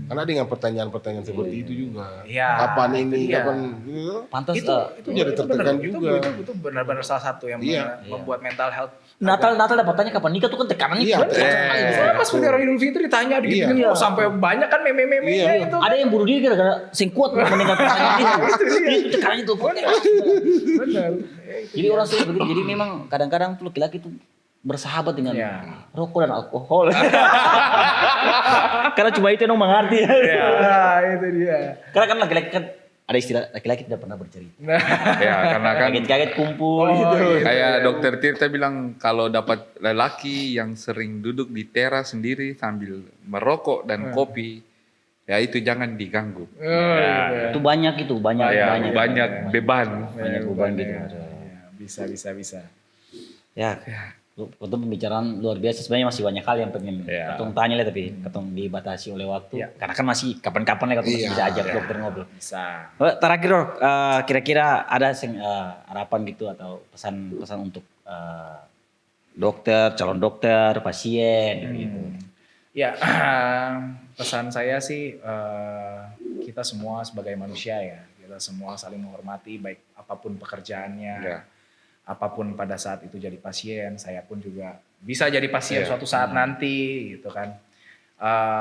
Karena dengan pertanyaan-pertanyaan seperti itu juga. Iya, Kapan ini, iya. kapan Pantas itu jadi tertekan benar, juga. Itu benar-benar salah satu yang Iya. membuat mental health. Natal dapat tanya kapan nikah tuh kan tekanan itu. Iya, Sama seperti orang Idul Fitri ditanya dikit Iya. sampai banyak kan meme-meme Iya. itu. Ada yang bunuh diri gara-gara sing kuat mendengar pertanyaan itu. Itu tekanan itu. Benar. Jadi orang sudah begitu. Jadi memang kadang-kadang tuh laki-laki tuh bersahabat dengan Iya. rokok dan alkohol. Karena cuma itu yang mengerti. Nah, itu dia. Karena kan laki-laki kan ada istilah laki-laki tidak pernah bercerita. Ya, karena kan Kaget-kaget kumpul Oh, gitu. iya. kayak dokter Tirta bilang kalau dapat lelaki yang sering duduk di teras sendiri sambil merokok dan kopi, ya itu jangan diganggu. Oh, iya. Itu banyak Ya, banyak. banyak beban. Banyak beban gitu. Bisa. Ya, untuk pembicaraan luar biasa sebenarnya masih banyak hal yang pengen Ya. ketong tanya lah tapi ketong dibatasi oleh waktu. Ya. Karena kan masih kapan-kapan lah ketong masih Iya. bisa ajak dokter ngobrol. Bisa. Terakhir Dok, kira-kira ada harapan gitu atau pesan-pesan untuk dokter, calon dokter, pasien gitu. Ya, pesan saya sih kita semua sebagai manusia ya, kita semua saling menghormati baik apapun pekerjaannya, Ya. apapun pada saat itu jadi pasien, saya pun juga bisa jadi pasien Ya. suatu saat nanti gitu kan.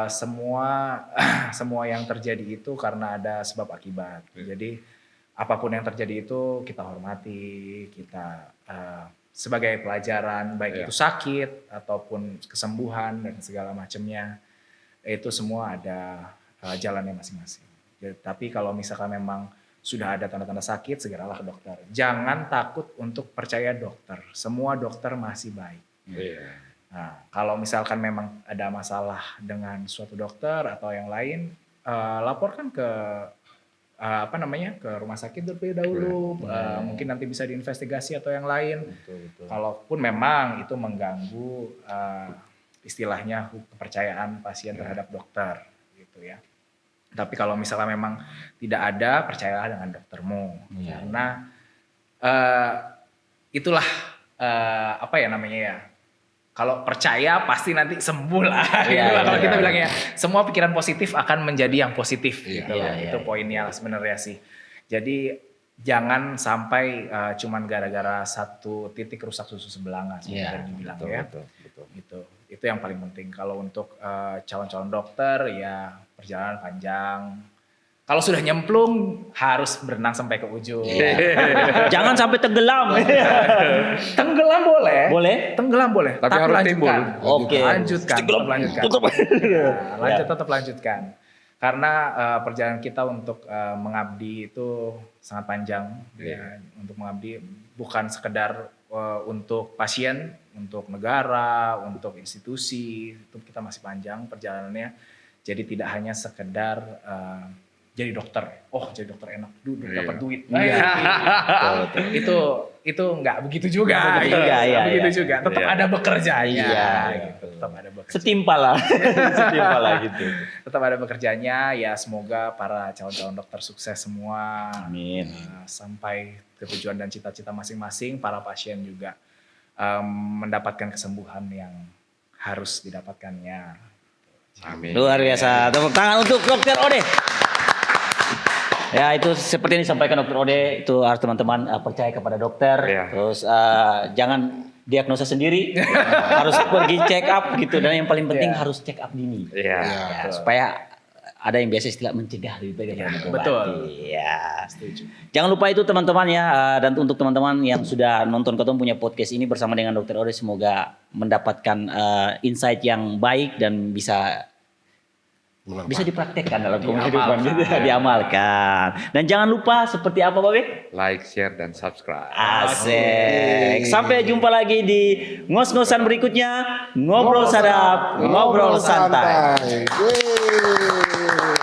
Semua semua yang terjadi itu karena ada sebab akibat. Jadi apapun yang terjadi itu kita hormati, kita sebagai pelajaran baik Ya. itu sakit ataupun kesembuhan dan segala macamnya, itu semua ada jalannya masing-masing. Tapi kalau misalkan memang sudah ada tanda-tanda sakit, segeralah ke dokter. Jangan takut untuk percaya dokter. Semua dokter masih baik. Iya. Nah, kalau misalkan memang ada masalah dengan suatu dokter atau yang lain, laporkan ke ke rumah sakit terlebih dahulu, mungkin nanti bisa diinvestigasi atau yang lain. Kalaupun memang itu mengganggu istilahnya kepercayaan pasien terhadap dokter gitu ya. Tapi kalau misalnya memang tidak ada, percayalah dengan doktermu, karena itulah kalau percaya pasti nanti sembuh lah. Kalau kita bilangnya semua pikiran positif akan menjadi yang positif. Gitu. Itu poinnya sebenarnya sih. Jadi jangan sampai cuman gara-gara satu titik rusak susu sebelanga sebenarnya dibilang betul. Gitu. Itu yang paling penting. Kalau untuk calon-calon dokter ya perjalanan panjang. Kalau sudah nyemplung harus berenang sampai ke ujung. Jangan sampai tenggelam. Tenggelam boleh. Boleh? Tenggelam boleh. Tapi harus lanjutkan. Oke. Lanjutkan. Tetap lanjutkan. Karena perjalanan kita untuk mengabdi itu sangat panjang. Ya, untuk mengabdi bukan sekedar untuk pasien, untuk negara, untuk institusi. Itu kita masih panjang perjalanannya. Jadi tidak hanya sekedar jadi dokter, jadi dokter enak, dapat duit. Itu nggak begitu juga. Tetap ada bekerjanya. Tetap ada bekerjanya. Setimpal lah gitu. Tetap ada bekerjanya. Ya semoga para calon-calon dokter sukses semua. Amin. Sampai ke tujuan dan cita-cita masing-masing. Para pasien juga mendapatkan kesembuhan yang harus didapatkannya. Amin. Luar biasa. Tepuk tangan untuk Dokter Ode. Ya itu seperti yang disampaikan Dokter Ode, itu harus teman-teman percaya kepada dokter. Terus jangan diagnosa sendiri, harus pergi check up gitu, dan yang paling penting harus check up dini. Supaya ada yang biasa istilah mencegah lebih baik daripada mengobati. Betul. Ya. Jangan lupa itu teman-teman ya, dan untuk teman-teman yang sudah nonton Ketemu punya podcast ini bersama dengan Dokter Ode, semoga mendapatkan insight yang baik dan bisa dipraktekkan dalam kehidupan, diamalkan. Dan jangan lupa seperti apa, Pak Be? Like, share, dan subscribe. Asik. Sampai jumpa lagi di ngos-ngosan berikutnya. Ngobrol sadap, ngobrol santai. Yeay.